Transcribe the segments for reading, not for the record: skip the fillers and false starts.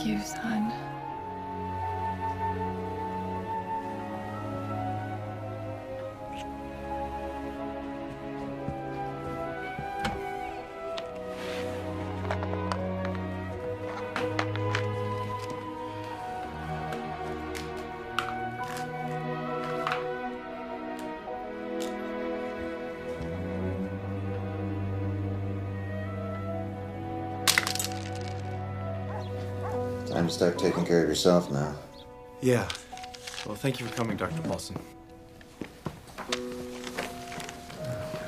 Thank you, son. Time to start taking care of yourself now. Yeah. Well, thank you for coming, Dr. Paulson.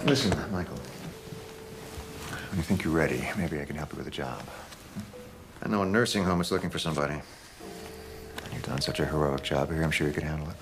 Listen, Michael. When you think you're ready, maybe I can help you with a job. I know a nursing home is looking for somebody. And you've done such a heroic job here, I'm sure you could handle it.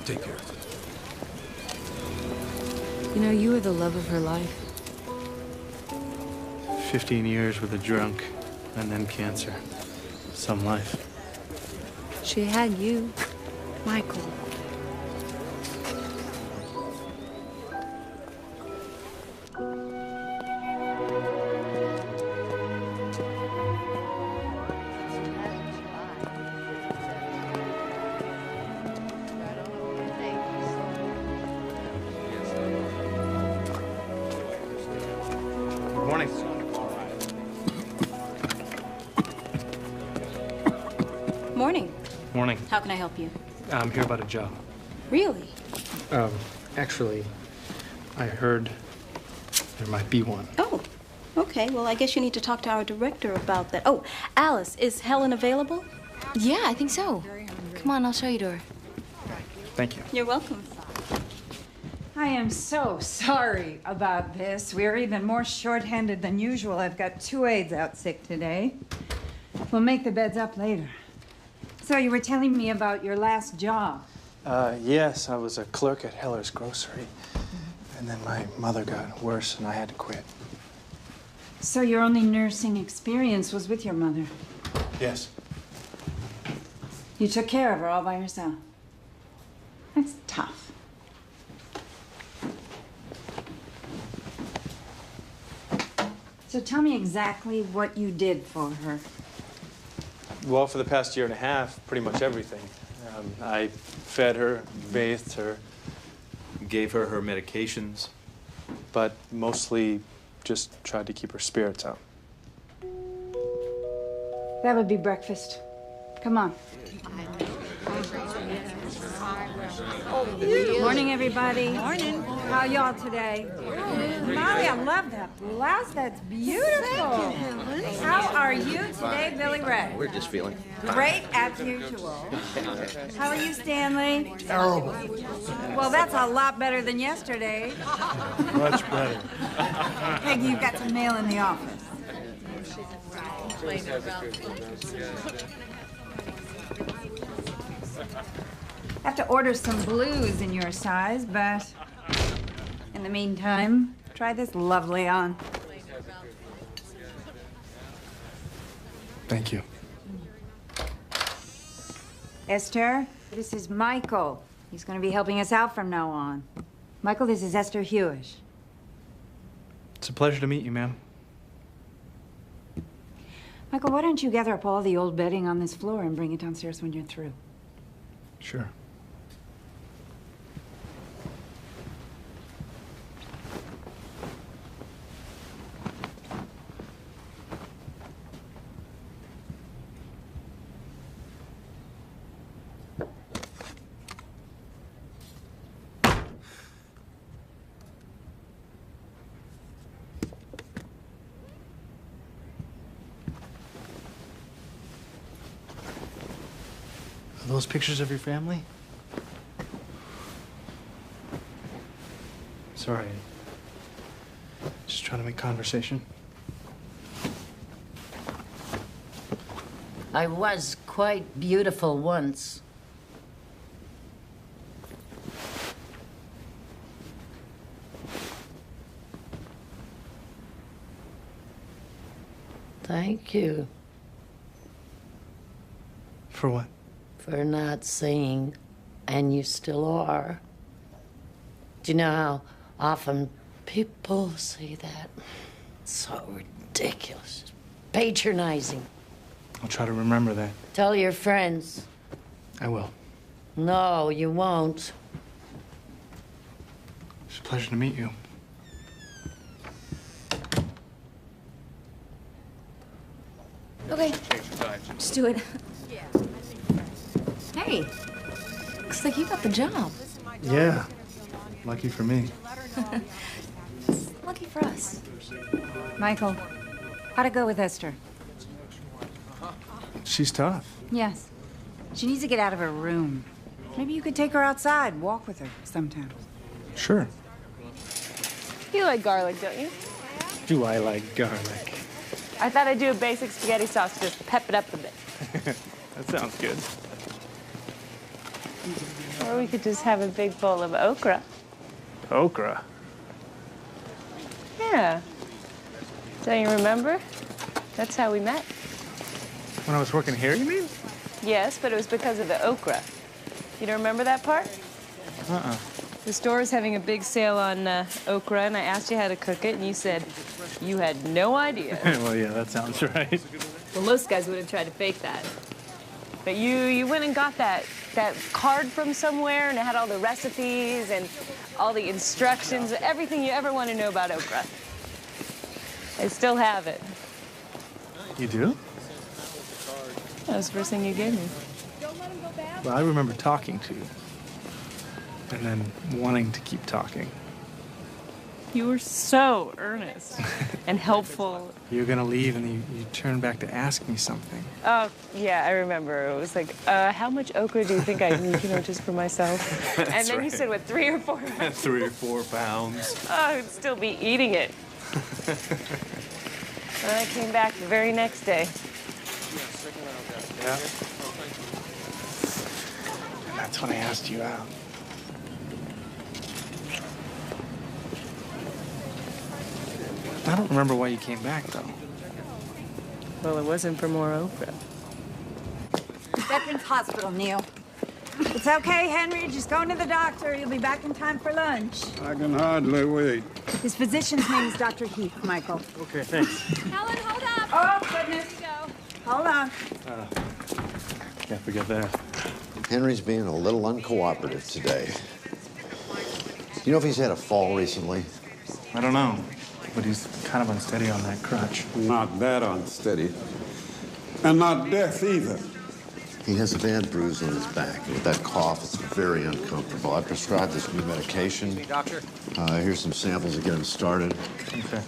Take care. You know, you were the love of her life. 15 years with a drunk, and then cancer. Some life. She had you, Michael. Morning. Morning. Morning. How can I help you? I'm here about a job. Really? Actually, I heard there might be one. Oh, okay. Well, I guess you need to talk to our director about that. Oh, Alice, is Helen available? Yeah, I think so. Come on, I'll show you to her. Thank you. You're welcome. I am so sorry about this. We're even more short-handed than usual. I've got 2 aides out sick today. We'll make the beds up later. So you were telling me about your last job. Yes, I was a clerk at Heller's Grocery. And then my mother got worse and I had to quit. So your only nursing experience was with your mother. Yes. You took care of her all by yourself. That's tough. So tell me exactly what you did for her. Well, for the past year and a half, pretty much everything. I fed her, bathed her, Gave her her medications. but mostly just tried to keep her spirits up. That would be breakfast. Come on. Morning, everybody. Morning. How y'all today? Molly, I love that blouse. That's beautiful. How are you today, Billy Ray? We're just feeling. Great as usual. How are you, Stanley? Terrible. Well, that's a lot better than yesterday. Much better. Peggy, you've got some mail in the office. I have to order some blues in your size, but in the meantime, try this lovely on. Thank you. Esther, this is Michael. He's going to be helping us out from now on. Michael, this is Esther Hewish. It's a pleasure to meet you, ma'am. Michael, why don't you gather up all the old bedding on this floor and bring it downstairs when you're through? Sure. Are those pictures of your family? Sorry. Just trying to make conversation. I was quite beautiful once. Thank you For what? for not saying, and you still are. Do you know how often people say that? It's so ridiculous. Patronizing. I'll try to remember that. Tell your friends. I will. No, you won't. It's a pleasure to meet you. Okay. Just do it. Hey. Looks like you got the job. Yeah. Lucky for me. Lucky for us. Michael, how'd it go with Esther? She's tough. Yes. She needs to get out of her room. Maybe you could take her outside, walk with her sometime. Sure. You like garlic, don't you? Do I like garlic? I thought I'd do a basic spaghetti sauce, just pep it up a bit. That sounds good. Or we could just have a big bowl of okra. Okra. Yeah. Don't you remember? That's how we met. When I was working here, you mean? Yes, but it was because of the okra. You don't remember that part? Uh-uh. The store was having a big sale on okra, and I asked you how to cook it, and you said you had no idea. Well, yeah, that sounds right. Well, most guys would have tried to fake that. But you went and got that card from somewhere, and it had all the recipes and all the instructions, everything you ever want to know about okra. I still have it. You do? That was the first thing you gave me. Well, I remember talking to you. And then wanting to keep talking. You were so earnest and helpful. You were gonna leave and you turned back to ask me something. Oh, yeah, I remember. It was like, how much okra do you think I need, just for myself? And then you right. said, what, 3 or 4? 3 or 4 pounds. Oh, I'd still be eating it. And I came back the very next day. Yeah. And that's when I asked you out. I don't remember why you came back, though. Well, it wasn't for more okra. Veterans Hospital, Neil. It's okay, Henry. Just go to the doctor. You'll be back in time for lunch. I can hardly wait. His physician's name is Dr. Heath, Michael. Okay, thanks. Helen, hold up! Oh, goodness. Here you go. Hold on. Can't forget that. Henry's being a little uncooperative today. Do you know if he's had a fall recently? I don't know, but he's kind of unsteady on that crutch. Not that unsteady. And not deaf either. He has a bad bruise on his back. And with that cough, it's very uncomfortable. I prescribed this new medication. Hey, doctor. Here's some samples to get him started. Okay.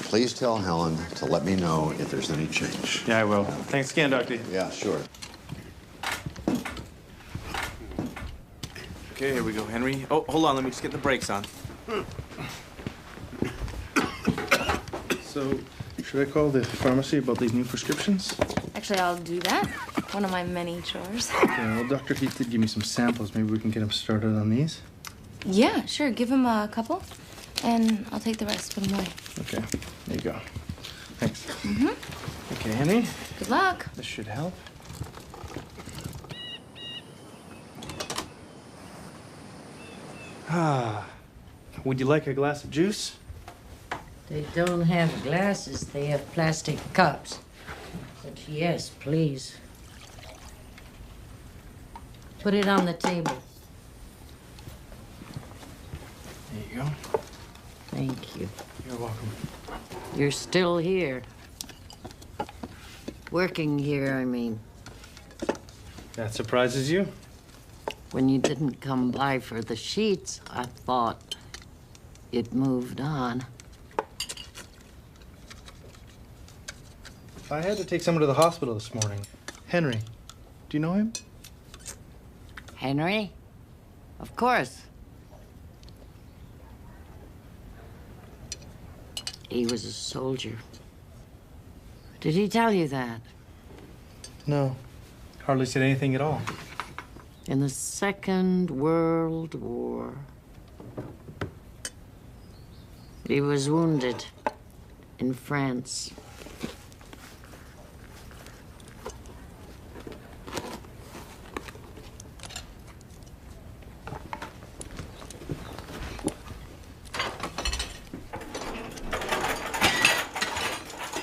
Please tell Helen to let me know if there's any change. Yeah, I will. Thanks again, Doctor. Yeah, sure. Okay, here we go, Henry. Oh, hold on, let me just get the brakes on. So, should I call the pharmacy about these new prescriptions? Actually, I'll do that. One of my many chores. Okay, well, Dr. Heath did give me some samples. Maybe we can get him started on these. Yeah, sure. Give him a couple, and I'll take the rest. Put them away. Okay, there you go. Thanks. Mm-hmm. Okay, Henry. Good luck. This should help. Ah, would you like a glass of juice? They don't have glasses, they have plastic cups. But yes, please. Put it on the table. There you go. Thank you. You're welcome. You're still here. Working here, I mean. That surprises you? When you didn't come by for the sheets, I thought it moved on. I had to take someone to the hospital this morning. Henry. Do you know him? Henry? Of course. He was a soldier. Did he tell you that? No, hardly said anything at all. In the Second World War, he was wounded in France.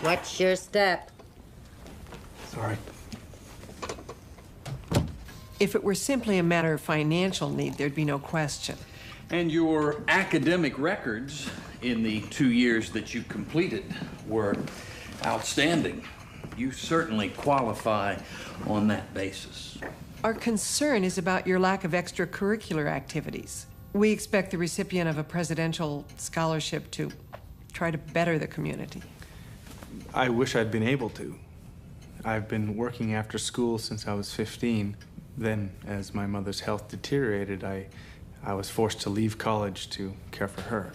What's your step? Sorry. If it were simply a matter of financial need, there'd be no question. And your academic records in the 2 years that you completed were outstanding. You certainly qualify on that basis. Our concern is about your lack of extracurricular activities. We expect the recipient of a presidential scholarship to try to better the community. I wish I'd been able to. I've been working after school since I was 15. Then, as my mother's health deteriorated, I was forced to leave college to care for her.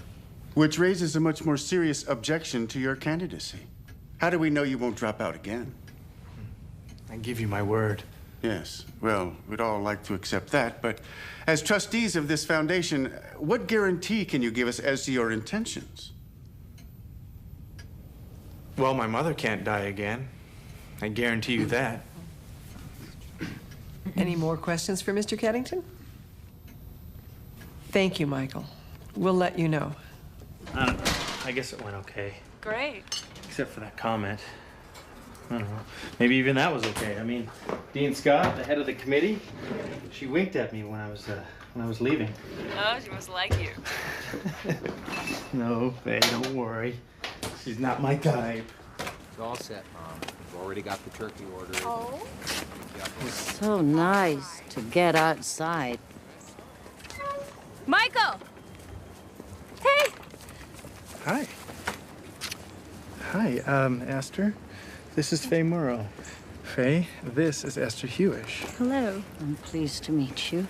Which raises a much more serious objection to your candidacy. How do we know you won't drop out again? I give you my word. Yes, well, we'd all like to accept that, but as trustees of this foundation, what guarantee can you give us as to your intentions? Well, my mother can't die again. I guarantee you that. Any more questions for Mr. Keddington? Thank you, Michael. We'll let you know. I don't know. I guess it went okay. Great. Except for that comment. I don't know. Maybe even that was okay. I mean, Dean Scott, the head of the committee, she winked at me when I was leaving. Oh, she must like you. No, Faye, don't worry. She's not my type. It's all set, Mom. We've already got the turkey ordered. Oh. It's so nice to get outside. Michael! Hey! Hi. Hi, Esther. This is Faye Morrow. Faye, this is Esther Hewish. Hello. I'm pleased to meet you.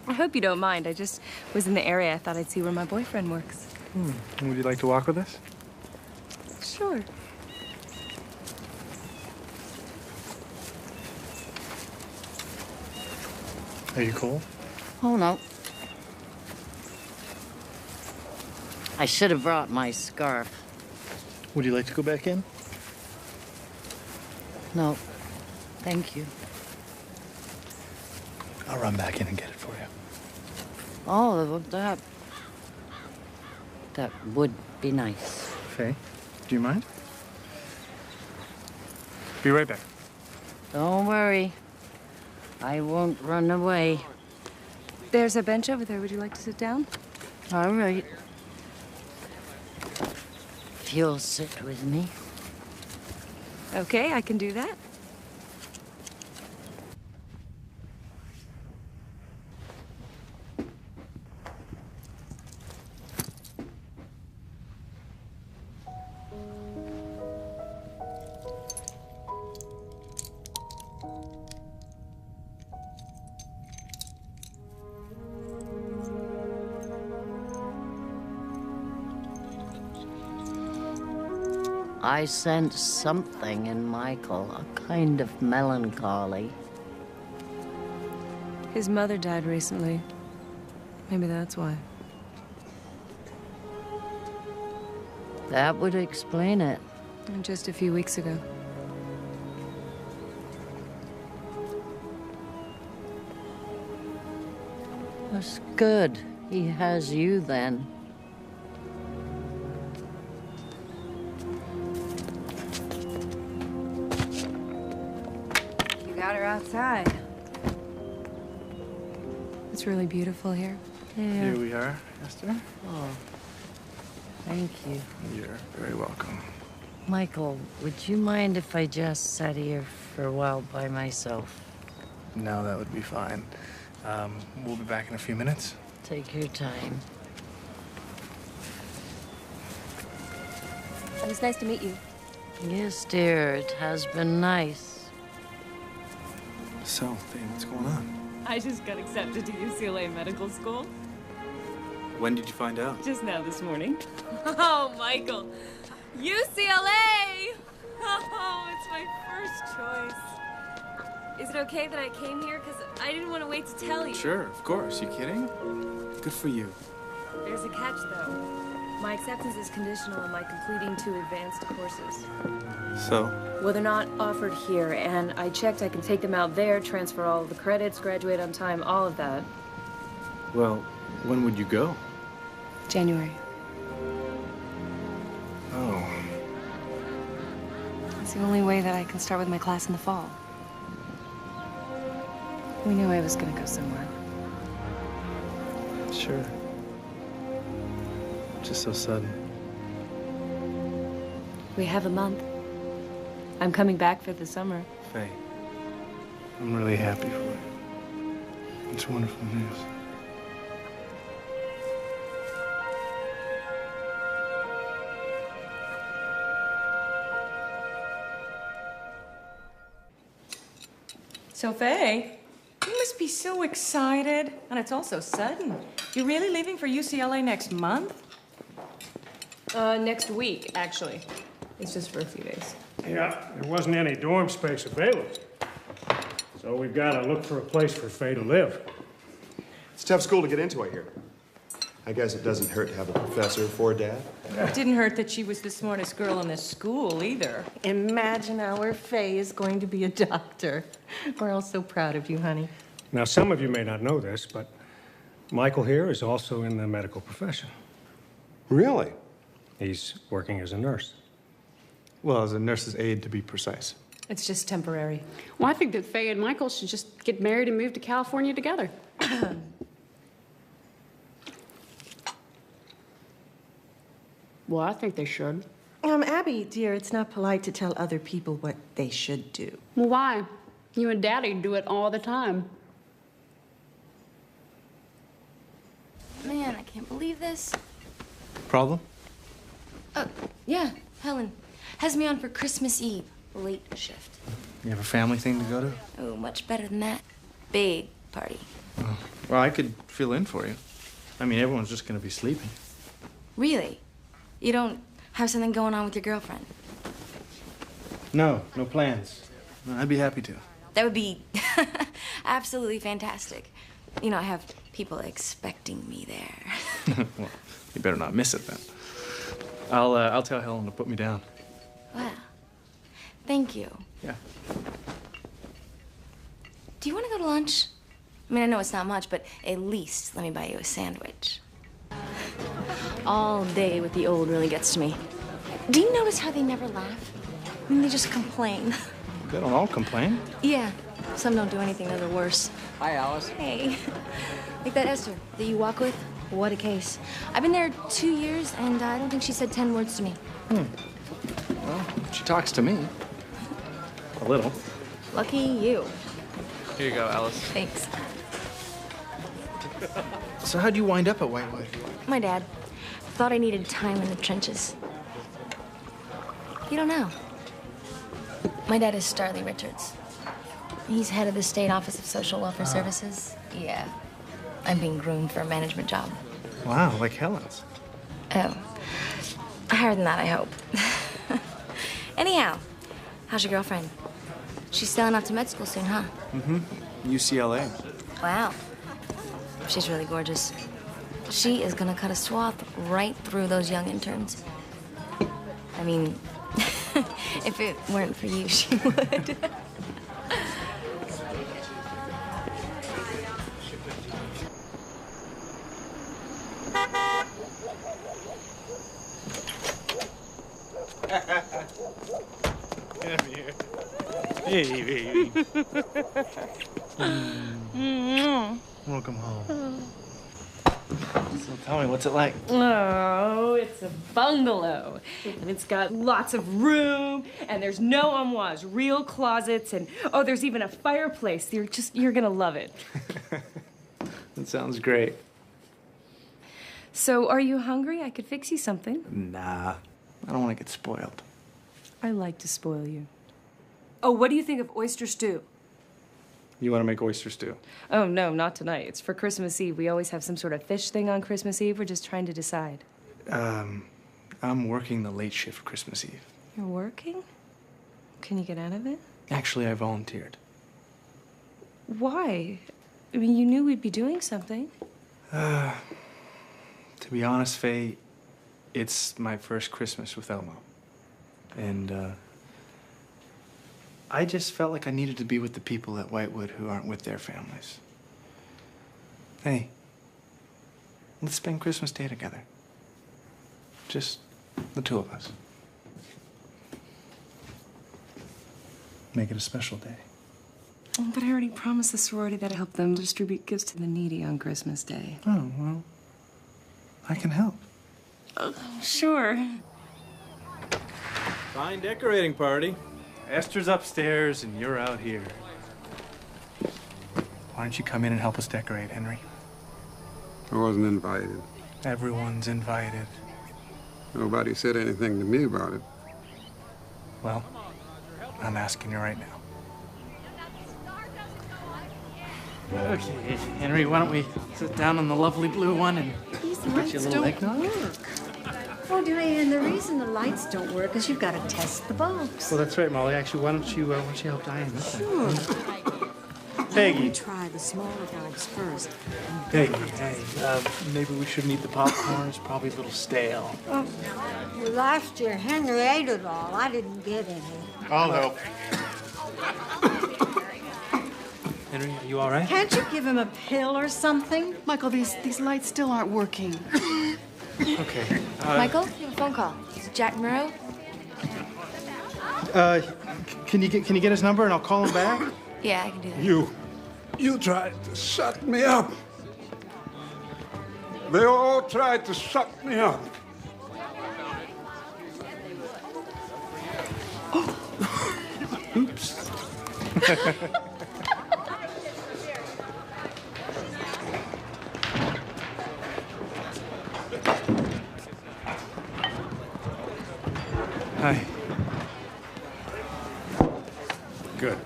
I hope you don't mind. I just was in the area. I thought I'd see where my boyfriend works. Would you like to walk with us? Sure. Are you cold? Oh, no. I should have brought my scarf. Would you like to go back in? No, thank you. I'll run back in and get it for you. Oh, that would be nice. Faye, do you mind? Be right back. Don't worry. I won't run away. There's a bench over there. Would you like to sit down? All right. If you'll sit with me. Okay, I can do that. I sense something in Michael, a kind of melancholy. His mother died recently. Maybe that's why. That would explain it. Just a few weeks ago. That's good. He has you then. You got her outside. It's really beautiful here. Here we are, Esther. Oh, thank you. You're very welcome. Michael, would you mind if I just sat here for a while by myself? No, that would be fine. We'll be back in a few minutes. Take your time. It was nice to meet you. Yes, dear, it has been nice. So, Faye, what's going on? I just got accepted to UCLA Medical School. When did you find out? Just now this morning. Oh, Michael. UCLA! Oh, it's my first choice. Is it okay that I came here? Because I didn't want to wait to tell you. Sure, of course. You kidding? Good for you. There's a catch, though. My acceptance is conditional on my completing 2 advanced courses. So? Well, they're not offered here, and I checked I can take them out there, transfer all of the credits, graduate on time, all of that. Well, when would you go? January. Oh. It's the only way that I can start with my class in the fall. We knew I was gonna go somewhere. Sure. Just so sudden. We have a month. I'm coming back for the summer. Faye, I'm really happy for you. It's wonderful news. So, Faye, you must be so excited. And it's all so sudden. You're really leaving for UCLA next month? Next week, actually. It's just for a few days. Yeah, there wasn't any dorm space available. So we've got to look for a place for Faye to live. It's a tough school to get into, I hear. I guess it doesn't hurt to have a professor for a dad. It didn't hurt that she was the smartest girl in this school, either. Imagine our Faye is going to be a doctor. We're all so proud of you, honey. Now, some of you may not know this, but Michael here is also in the medical profession. Really? He's working as a nurse. Well, as a nurse's aide, to be precise. It's just temporary. Well, I think that Faye and Michael should just get married and move to California together. Well, I think they should. Abby, dear, it's not polite to tell other people what they should do. Well, why? You and Daddy do it all the time. Man, I can't believe this. Problem? Yeah, Helen has me on for Christmas Eve, late shift. You have a family thing to go to? Oh, much better than that. Big party. Oh. Well, I could fill in for you. I mean, everyone's just gonna be sleeping. Really? You don't have something going on with your girlfriend? No, no plans. I'd be happy to. That would be absolutely fantastic. You know, I have people expecting me there. Well, you better not miss it then. I'll tell Helen to put me down. Wow. Thank you. Yeah. Do you want to go to lunch? I mean, I know it's not much, but at least let me buy you a sandwich. All day with the old really gets to me. Do you notice how they never laugh? I mean, they just complain. They don't all complain. Yeah, some don't do anything that are worse. Hi, Alice. Hey. Like that Esther that you walk with. What a case. I've been there 2 years, and I don't think she said 10 words to me. Well, she talks to me. A little. Lucky you. Here you go, Alice. Thanks. So how'd you wind up at Whitewood? My dad thought I needed time in the trenches. You don't know. My dad is Starley Richards. He's head of the State Office of Social Welfare Services. Yeah. I'm being groomed for a management job. Wow, like Helen's. Oh. Higher than that, I hope. Anyhow, how's your girlfriend? She's still off to med school soon, huh? Mm-hmm. UCLA. Wow. She's really gorgeous. She is gonna cut a swath right through those young interns. I mean, if it weren't for you, she would. Get over here. Hey, baby. Welcome home. So tell me, what's it like? Oh, it's a bungalow. And it's got lots of room, and there's no armoires, real closets, and oh, there's even a fireplace. You're gonna love it. That sounds great. So, are you hungry? I could fix you something. Nah, I don't want to get spoiled. I like to spoil you. Oh, what do you think of oyster stew? You want to make oyster stew? Oh, no, not tonight. It's for Christmas Eve. We always have some sort of fish thing on Christmas Eve. We're just trying to decide. I'm working the late shift Christmas Eve. You're working? Can you get out of it? Actually, I volunteered. Why? I mean, you knew we'd be doing something. To be honest, Faye, it's my first Christmas with Elmo. And, I just felt like I needed to be with the people at Whitewood who aren't with their families. Hey, let's spend Christmas Day together. Just the two of us. Make it a special day. Oh, but I already promised the sorority that I'd help them distribute gifts to the needy on Christmas Day. Oh, well, I can help. Sure. Fine decorating party. Esther's upstairs and you're out here. Why don't you come in and help us decorate, Henry? I wasn't invited. Everyone's invited. Nobody said anything to me about it. Well, I'm asking you right now. Okay, Henry, why don't we sit down on the lovely blue one and get you a little eggnog? Oh, and the reason the lights don't work is you've got to test the bulbs. Well, that's right, Molly. Actually, why don't you help Diane with that? Sure. Peggy. Try the smaller bulbs first. Peggy, hey, maybe we shouldn't eat the popcorn. It's probably a little stale. Well, last year, Henry ate it all. I didn't get any. I'll help. Henry, are you all right? Can't you give him a pill or something? Michael, these lights still aren't working. Okay. Michael, you have a phone call. Is it Jack Murrow? Can you get his number and I'll call him back? Yeah, I can do that. You tried to shut me up. They all tried to shut me up. Oops. Hi. Good.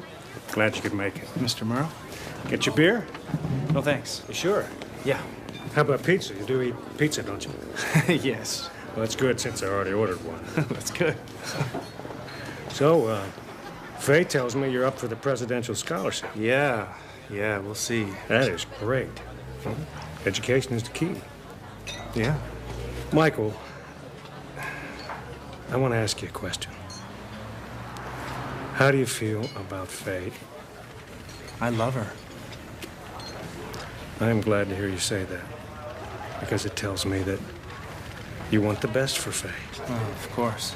Glad you could make it. Mr. Murrow? Get your beer? No, thanks. You sure? Yeah. How about pizza? You do eat pizza, don't you? Yes. Well, that's good since I already ordered one. That's good. So, Faye tells me you're up for the presidential scholarship. Yeah, we'll see. That is great. Education is the key. Yeah. Michael, I want to ask you a question. How do you feel about Faye? I love her. I'm glad to hear you say that, because it tells me that you want the best for Faye. Oh, of course.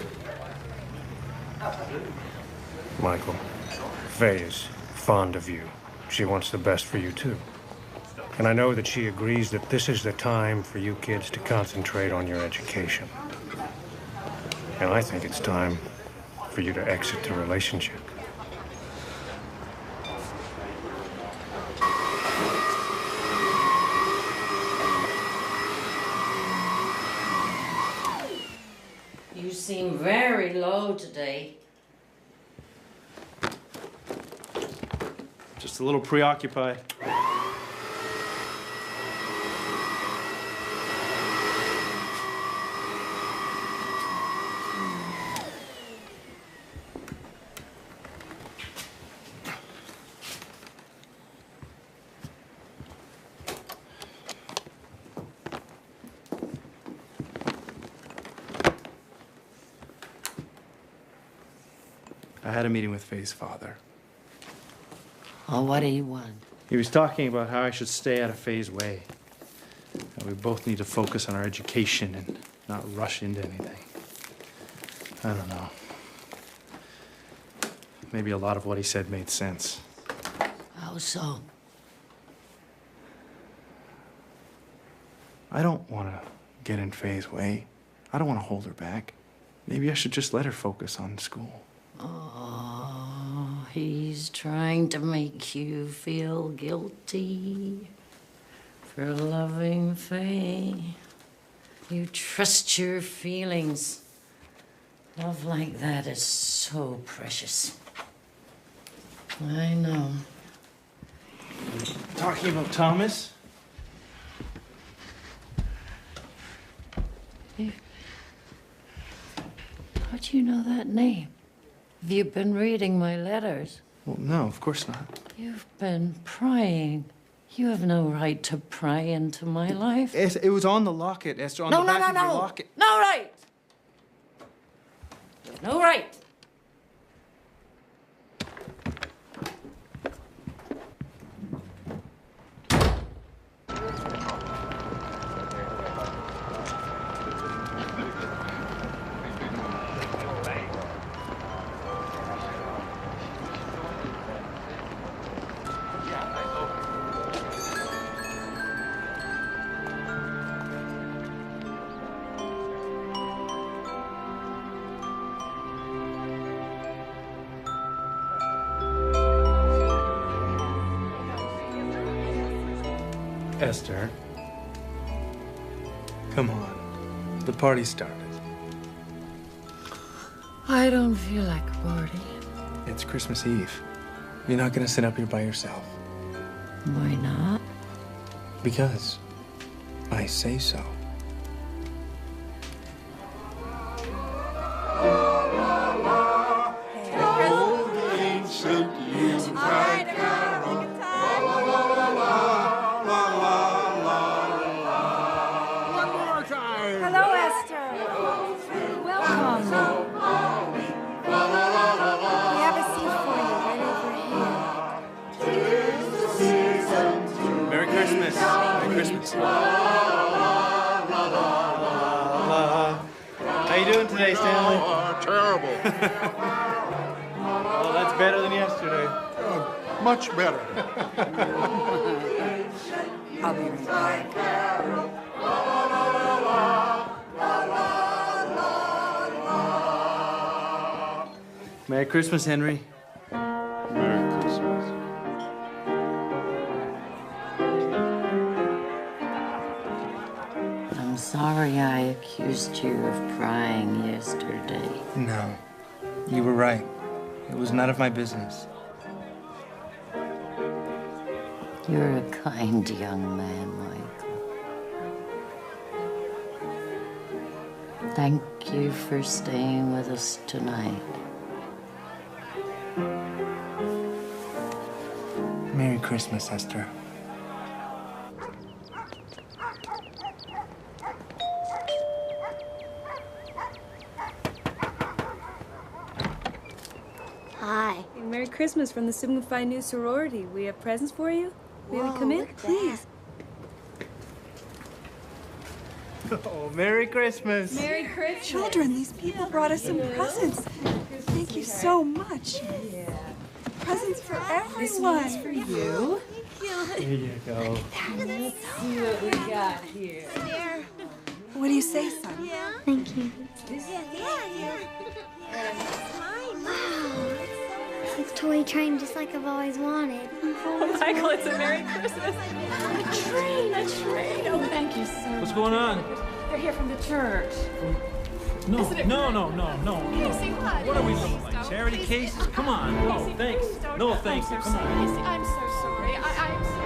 Michael, Faye is fond of you. She wants the best for you, too. And I know that she agrees that this is the time for you kids to concentrate on your education. And I think it's time for you to exit the relationship. You seem very low today. Just a little preoccupied. I had a meeting with Faye's father. Oh, what do you want? He was talking about how I should stay out of Faye's way. That we both need to focus on our education and not rush into anything. I don't know. Maybe a lot of what he said made sense. How so? I don't want to get in Faye's way. I don't want to hold her back. Maybe I should just let her focus on school. Oh, he's trying to make you feel guilty for loving Faye. You trust your feelings. Love like that is so precious. I know. Talking about Thomas? How do you know that name? Have you been reading my letters? Well, no, of course not. You've been prying. You have no right to pry into my life. It was on the locket, Esther, on No, the no, back no, of your no. locket. No right. No right. Esther. Come on. The party started. I don't feel like a party. It's Christmas Eve. You're not gonna sit up here by yourself. Why not? Because I say so. Hello, Esther. Welcome. We have a seat for you right over here. Merry Christmas. Merry Christmas. How you doing today, Stanley? Terrible. Well, that's better than yesterday. Much better. I'll be right back. Merry Christmas, Henry. Merry Christmas. I'm sorry I accused you of prying yesterday. No, you were right. It was none of my business. You're a kind young man, Michael. Thank you for staying with us tonight. Merry Christmas, Esther. Hi. Merry Christmas from the Sigma Phi Nu sorority. We have presents for you. May we come in? Please. Oh, Merry Christmas. Merry Christmas. Children, these people brought us some presents. Thank you so much. Presents for everyone. This one's for you. Here you go. Let's see what we got here. What do you say, son? Thank you. It's a toy train just like I've always wanted. Oh, Michael, it's a Merry Christmas. A train. Oh, thank you so much. What's going on? They're here from the church. No, Isn't it no. Casey, what? What are we doing? Like charity cases? Come on. No, thanks. No, thank you. Come on. Casey, I'm so sorry. I'm so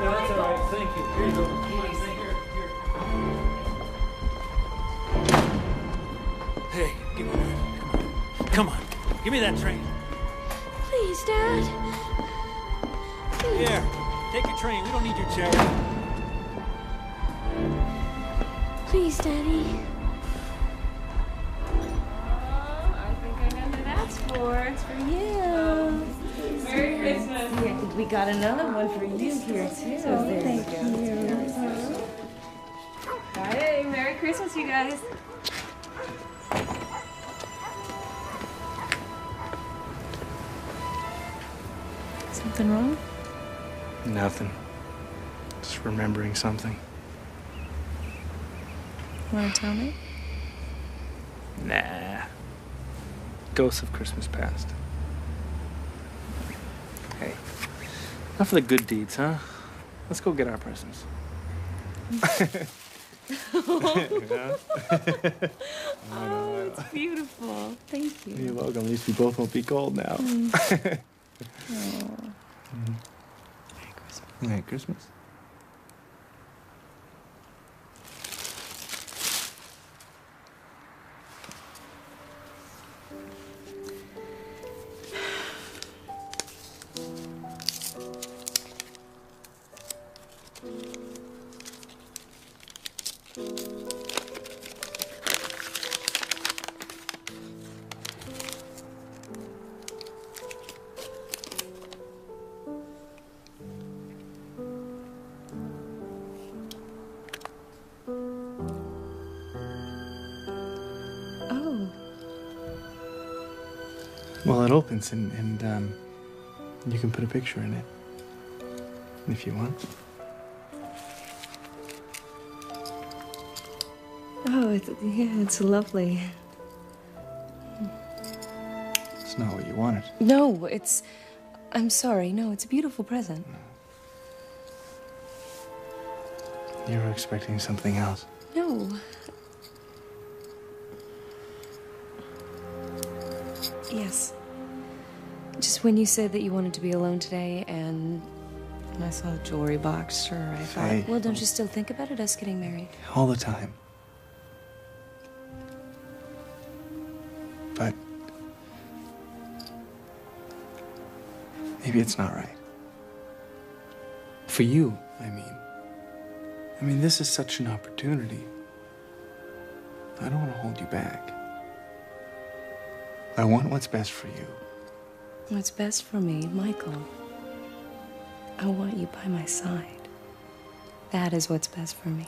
Yeah, that's all right. Thank you. Here you go. Come on, here. Hey, give me that. Come on. Give me that train. Please, Dad. Here. Take your train. We don't need your charity. Please, Daddy. I think I know who that's for. It's for you. Merry Christmas. Yeah, I think we got another one for you here, too. Thank you. Hey, Merry Christmas, you guys. Something wrong? Nothing. Just remembering something. Want to tell me? Nah. Ghosts of Christmas past. Hey, enough of the good deeds, huh? Let's go get our presents. Oh, it's beautiful. Thank you. You're welcome. At least we both won't be cold now. Merry Christmas. Well, it opens and you can put a picture in it if you want. Oh, it's lovely. It's not what you wanted. No, I'm sorry. No, it's a beautiful present. You were expecting something else. No. Yes. Just when you said that you wanted to be alone today and I saw a jewelry box, sure, I thought, Faye. well, don't you still think about it, us getting married? All the time. But maybe it's not right. For you, I mean. This is such an opportunity. I don't want to hold you back. I want what's best for you. What's best for me, Michael? I want you by my side. That is what's best for me.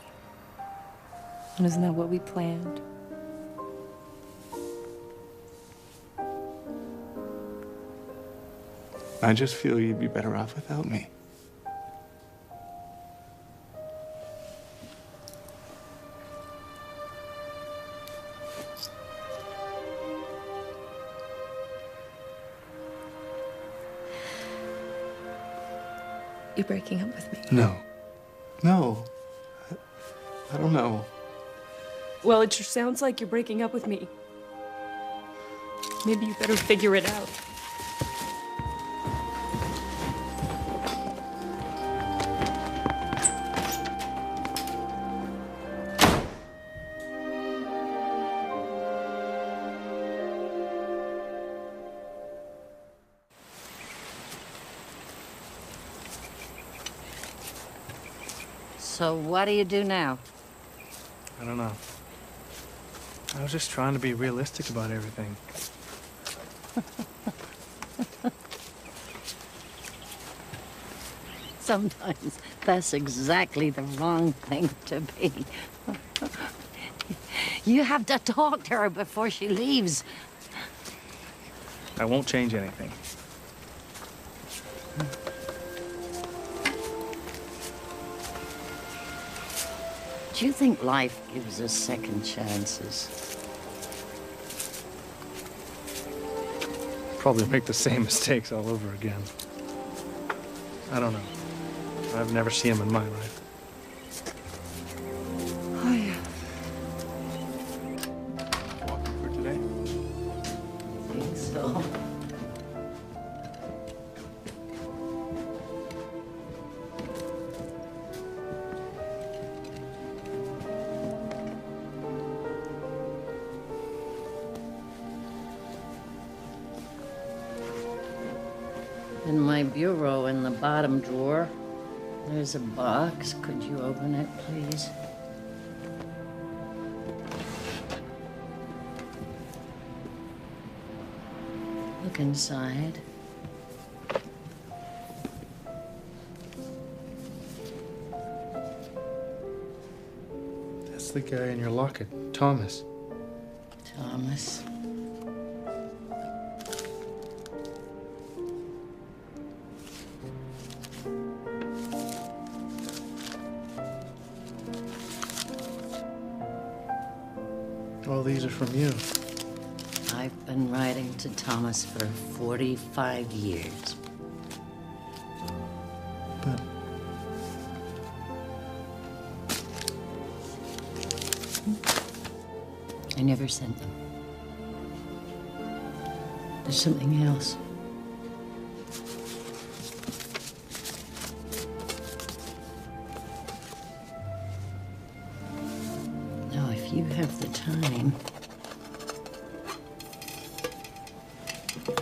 And isn't that what we planned? I just feel you'd be better off without me. You're breaking up with me. No. No. I don't know. Well, it just sounds like you're breaking up with me. Maybe you better figure it out. So what do you do now? I don't know. I was just trying to be realistic about everything. Sometimes that's exactly the wrong thing to be. You have to talk to her before she leaves. I won't change anything. Do you think life gives us second chances? Probably make the same mistakes all over again. I don't know. I've never seen them in my life. Oh, yeah. Walking for today? I think so. In my bureau in the bottom drawer, there's a box. Could you open it, please? Look inside. That's the guy in your locket, Thomas. Thomas. All these are from you. I've been writing to Thomas for 45 years. But I never sent them. There's something else. Now, if you have the time,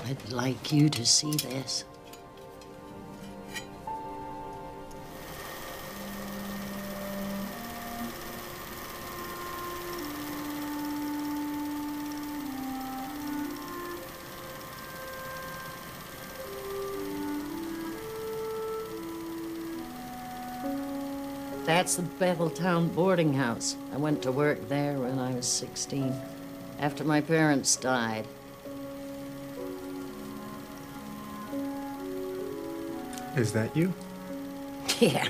I'd like you to see this. That's the Betheltown boarding house. I went to work there when I was 16, after my parents died. Is that you? Yeah.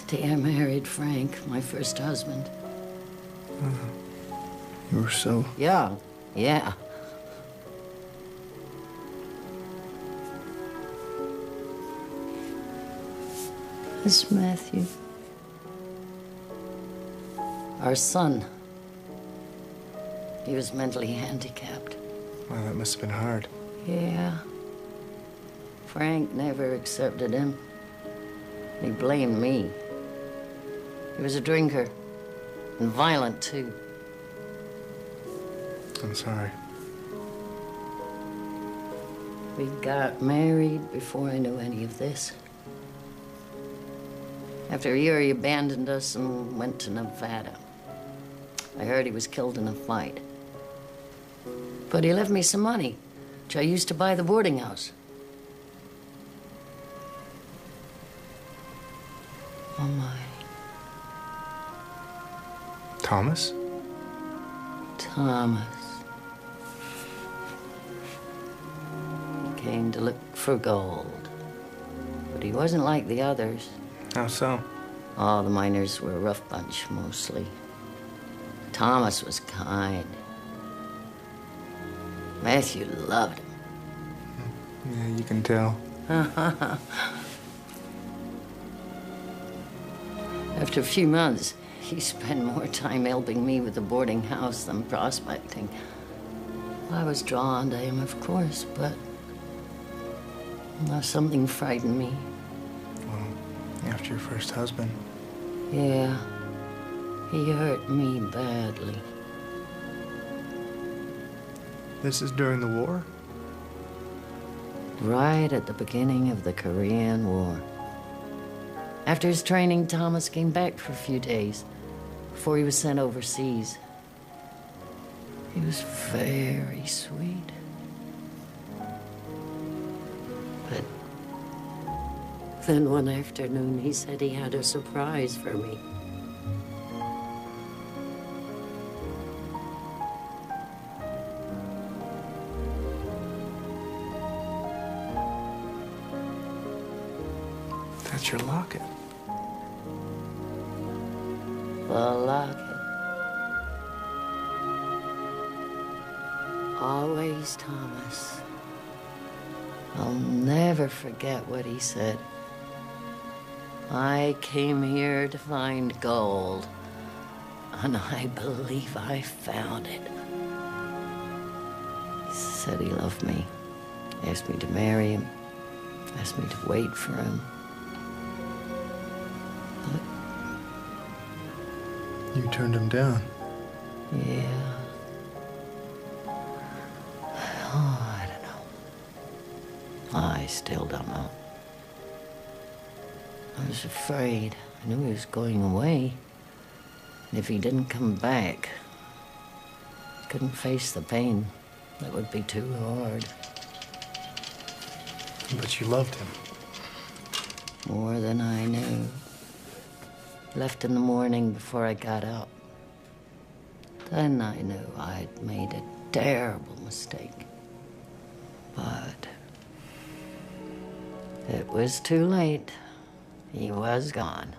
The day I married Frank, my first husband. You were so... Young, yeah. This is Matthew. Our son. He was mentally handicapped. Wow, that must have been hard. Yeah. Frank never accepted him. He blamed me. He was a drinker. And violent, too. I'm sorry. We got married before I knew any of this. After a year, he abandoned us and went to Nevada. I heard he was killed in a fight. But he left me some money, which I used to buy the boarding house. Oh, my. Thomas? Thomas. He came to look for gold. But he wasn't like the others. How so? Oh, the miners were a rough bunch, mostly. Thomas was kind. Matthew loved him. Yeah, you can tell. After a few months, he spent more time helping me with the boarding house than prospecting. I was drawn to him, of course, but something frightened me. Well, after your first husband. Yeah, he hurt me badly. This is during the war? Right at the beginning of the Korean War. After his training, Thomas came back for a few days before he was sent overseas. He was very sweet. But then one afternoon, he said he had a surprise for me. That's your locket. The locket. Always Thomas. I'll never forget what he said. I came here to find gold, and I believe I found it. He said he loved me, asked me to marry him, asked me to wait for him. You turned him down. Yeah. Oh, I don't know. I still don't know. I was afraid. I knew he was going away. And if he didn't come back, I couldn't face the pain. That would be too hard. But you loved him. More than I knew. Left in the morning before I got up. Then I knew I'd made a terrible mistake. But it was too late. He was gone.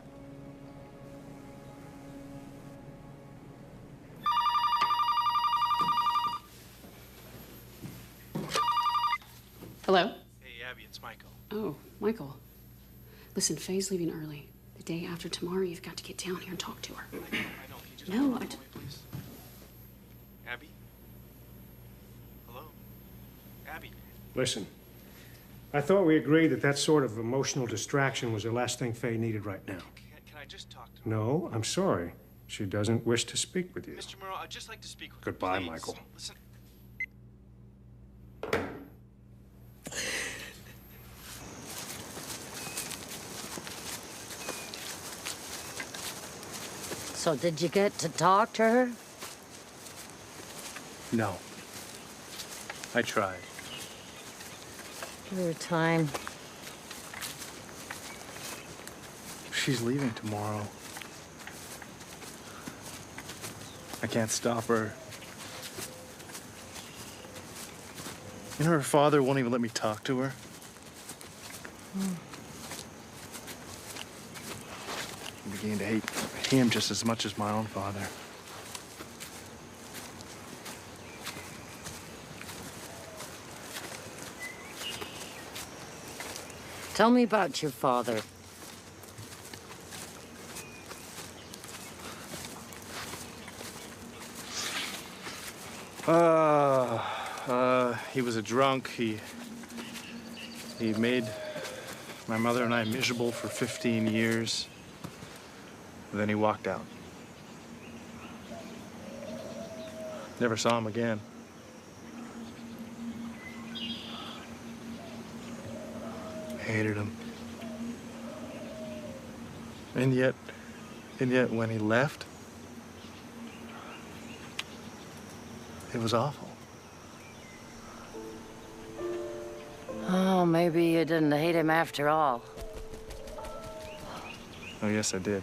Hello? Hey, Abby, it's Michael. Oh, Michael. Listen, Faye's leaving early. The day after tomorrow, you've got to get down here and talk to her. I know. Can you just No, hold I on d- for me, please? Abby? Hello? Abby? Listen, I thought we agreed that that sort of emotional distraction was the last thing Faye needed right now. Can I just talk to her? No, I'm sorry. She doesn't wish to speak with you. Mr. Murrow, I'd just like to speak with Goodbye, you, please. Michael. Listen. So did you get to talk to her? No. I tried. Give her time. She's leaving tomorrow. I can't stop her. You know, her father won't even let me talk to her. I'm beginning to hate him just as much as my own father. Tell me about your father. He was a drunk. He made my mother and I miserable for 15 years. Then he walked out. Never saw him again. Hated him. And yet when he left, it was awful. Oh, maybe you didn't hate him after all. Oh, yes, I did.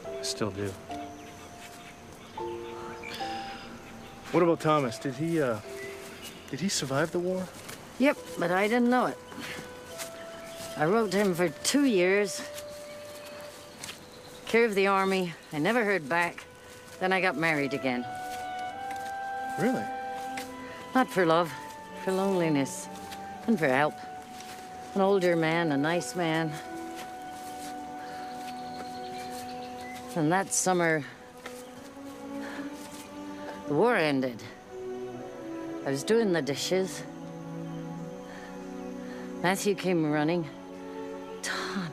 I still do. What about Thomas? Did he survive the war? Yep, but I didn't know it. I wrote to him for 2 years. Care of the army. I never heard back. Then I got married again. Really? Not for love, for loneliness, and for help. An older man, a nice man. And that summer, the war ended. I was doing the dishes. Matthew came running. Tom.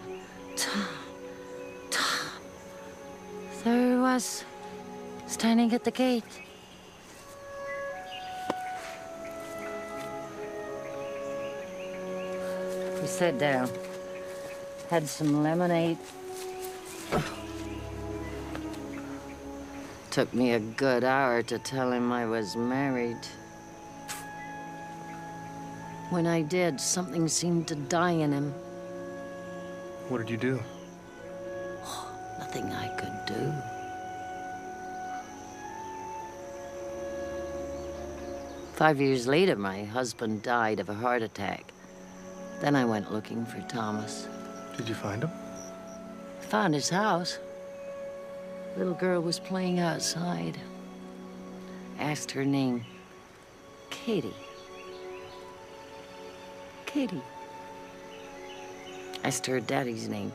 There he was, standing at the gate. We sat down, had some lemonade. Took me a good hour to tell him I was married. When I did, something seemed to die in him. What did you do? Nothing I could do. Five years later, my husband died of a heart attack. Then I went looking for Thomas. Did you find him? I found his house. Little girl was playing outside. Asked her name. Katie. Katie. Asked her daddy's name.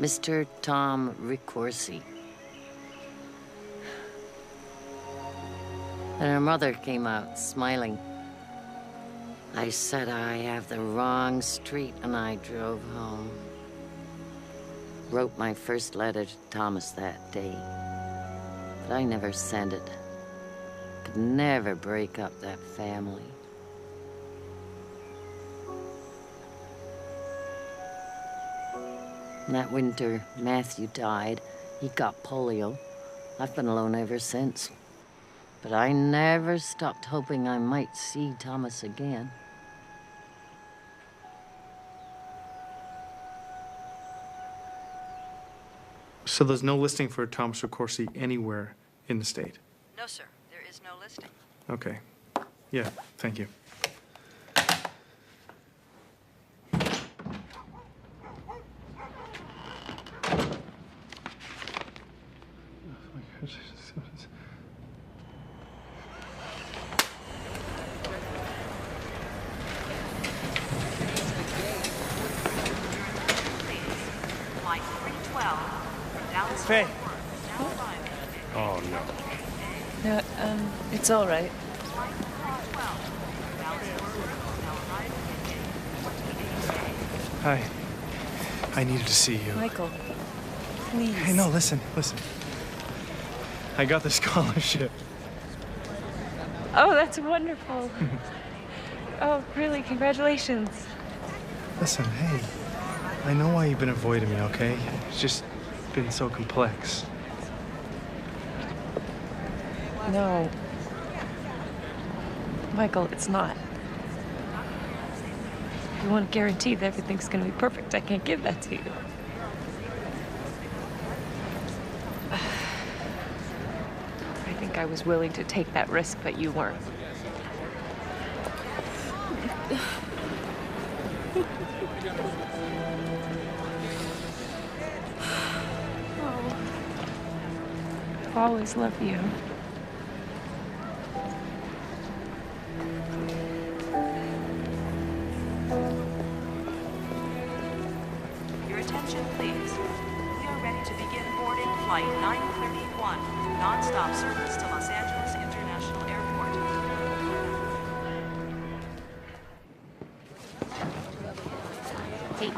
Mr. Tom Ricorsi. And her mother came out, smiling. I said I have the wrong street, and I drove home. Wrote my first letter to Thomas that day. But I never sent it. Could never break up that family. And that winter, Matthew died. He got polio. I've been alone ever since. But I never stopped hoping I might see Thomas again. So there's no listing for Thomas Ricorsi anywhere in the state? No, sir. There is no listing. Okay. Yeah, thank you. Faye. Oh, no. No, it's all right. Hi. I needed to see you. Michael, please. Hey, no, listen. I got the scholarship. Oh, that's wonderful. Oh, really? Congratulations. Listen, hey. I know why you've been avoiding me, okay? It's just been so complex. No. Michael, it's not. You want to guarantee that everything's going to be perfect. I can't give that to you. I think I was willing to take that risk, but you weren't. I'll always love you. Your attention, please. We are ready to begin boarding flight 931, non-stop service to Los Angeles International Airport. Hey.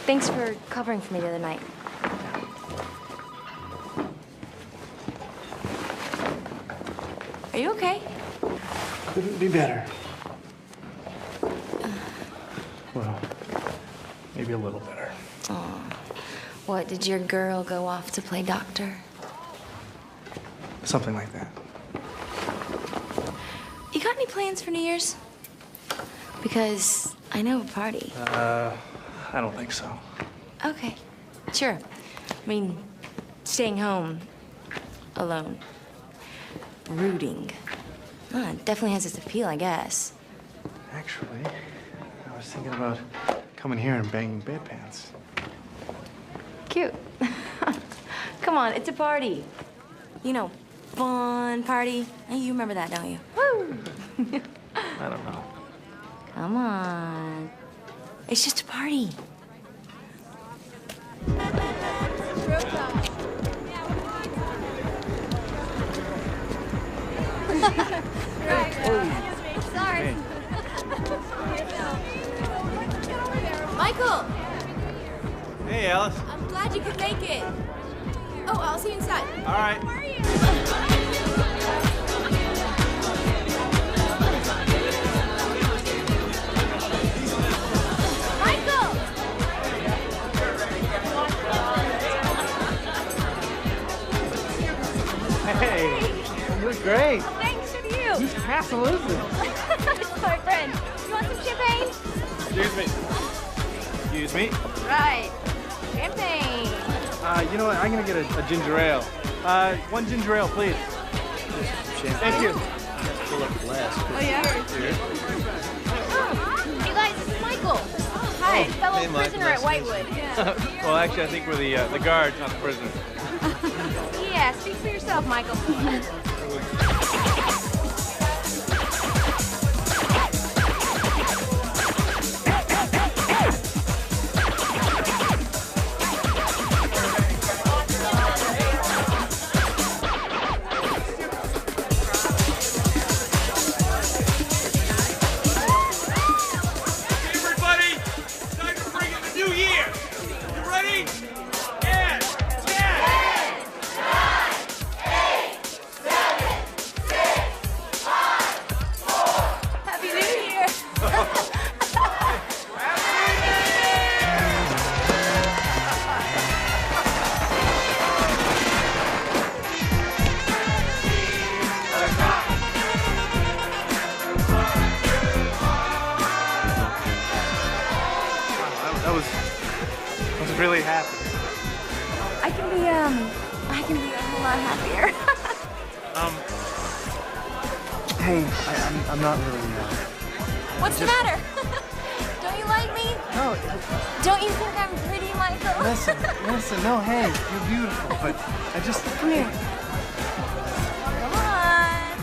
Thanks for covering for me the other night. Are you okay? Couldn't be better. Well, maybe a little better. Oh. What, did your girl go off to play doctor? Something like that. You got any plans for New Year's? Because I know a party. I don't think so. Okay, sure. I mean, staying home alone. Brooding. It definitely has its appeal, I guess. Actually, I was thinking about coming here and banging bedpans. Cute. Come on, it's a party. You know, fun party. Hey, you remember that, don't you? Woo! I don't know. Come on. It's just a party. Sorry. Michael! Hey, Alice. I'm glad you could make it. Oh, I'll see you inside. All right. Michael! Hey, you look great. Thanks to you. Who's Castle is this? It's my friend. You want some champagne? Excuse me. Excuse me. Right. Champagne. You know what? I'm gonna get a ginger ale. One ginger ale, please. Thank you. Oh, yeah? Oh, hey guys, this is Michael. Hi, fellow hey, Mike, prisoner nice at Whitewood. Well, actually, I think we're the guards, not the prisoners. Yeah, speak for yourself, Michael. I was really happy. I can be a whole lot happier. Hey, I'm not really. What's the matter? Don't you like me? No. Don't you think I'm pretty, Michael? Listen, no, hey, you're beautiful, but I just. Come here. Come on.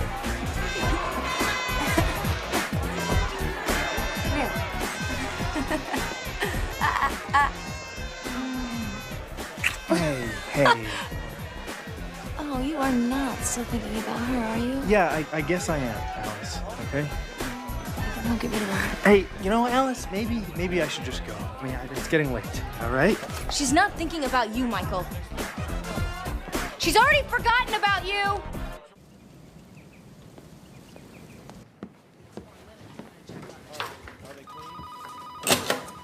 Come here. Hey. Oh, you are not still thinking about her, are you? Yeah, I guess I am, Alice. Okay. Don't get rid of her. Hey, you know, Alice, maybe I should just go. I mean, it's getting late. All right. She's not thinking about you, Michael. She's already forgotten about you.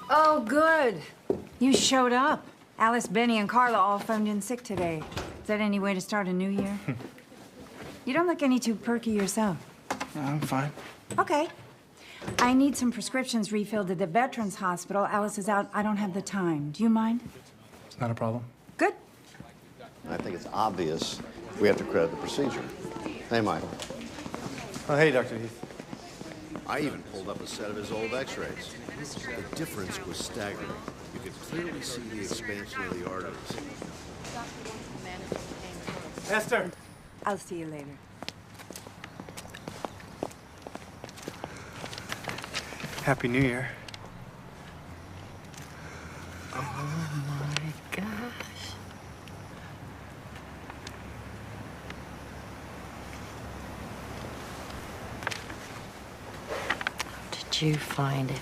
Oh, good. You showed up. Alice, Benny, and Carla all phoned in sick today. Is that any way to start a new year? You don't look any too perky yourself. No, I'm fine. Okay. I need some prescriptions refilled at the Veterans Hospital. Alice is out. I don't have the time. Do you mind? It's not a problem. Good. I think it's obvious we have to credit the procedure. Hey, Michael. Oh, hey, Dr. Heath. I even pulled up a set of his old x-rays. The difference was staggering. You could clearly see the expansion of the arteries. Esther! I'll see you later. Happy New Year. Oh my gosh. Did you find it?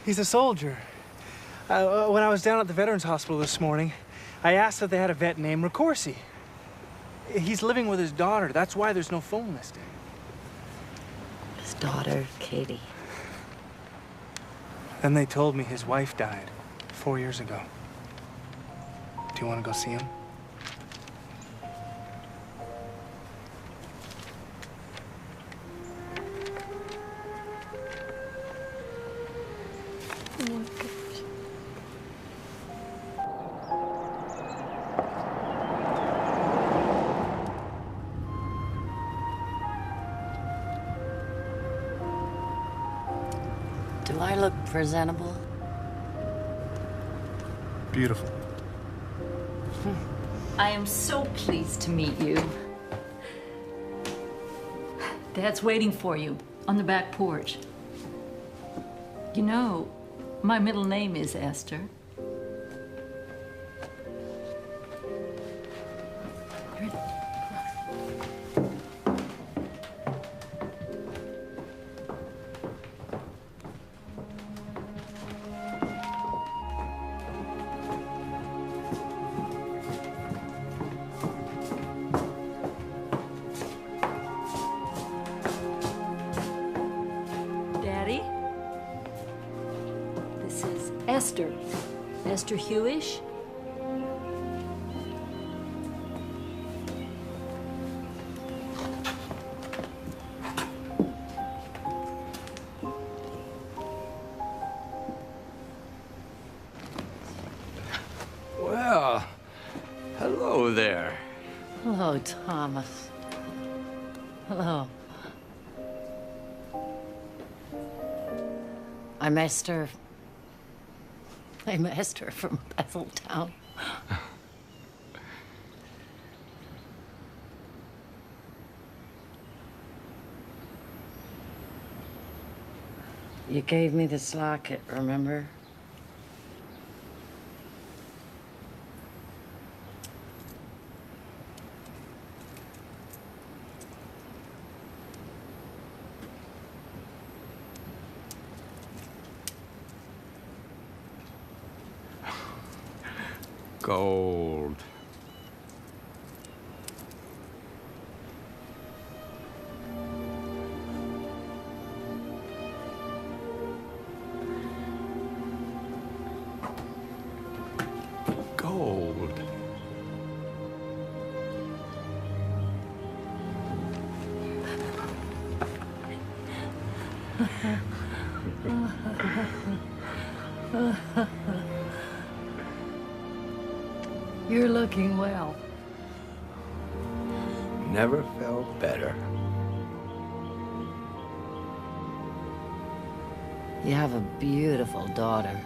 He's a soldier. When I was down at the Veterans Hospital this morning, I asked if they had a vet named Ricorsi. He's living with his daughter. That's why there's no phone listing. His daughter, Katie. Then they told me his wife died 4 years ago. Do you want to go see him? Do I look presentable? Beautiful. I am so pleased to meet you. Dad's waiting for you on the back porch. You know, my middle name is Esther. Daddy, this is Esther. Esther Hewish. Well, hello there. Hello, Thomas. Hello. I'm Esther. I'm Esther from Betheltown. You gave me this locket, remember? Gold. Gold. You're looking well. Never felt better. You have a beautiful daughter.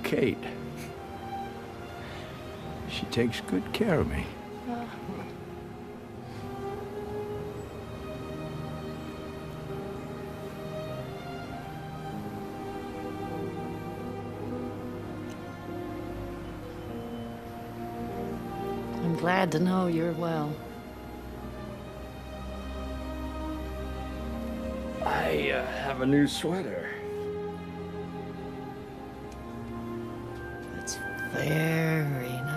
Kate. She takes good care of me. I'm glad to know you're well. I have a new sweater. It's very nice.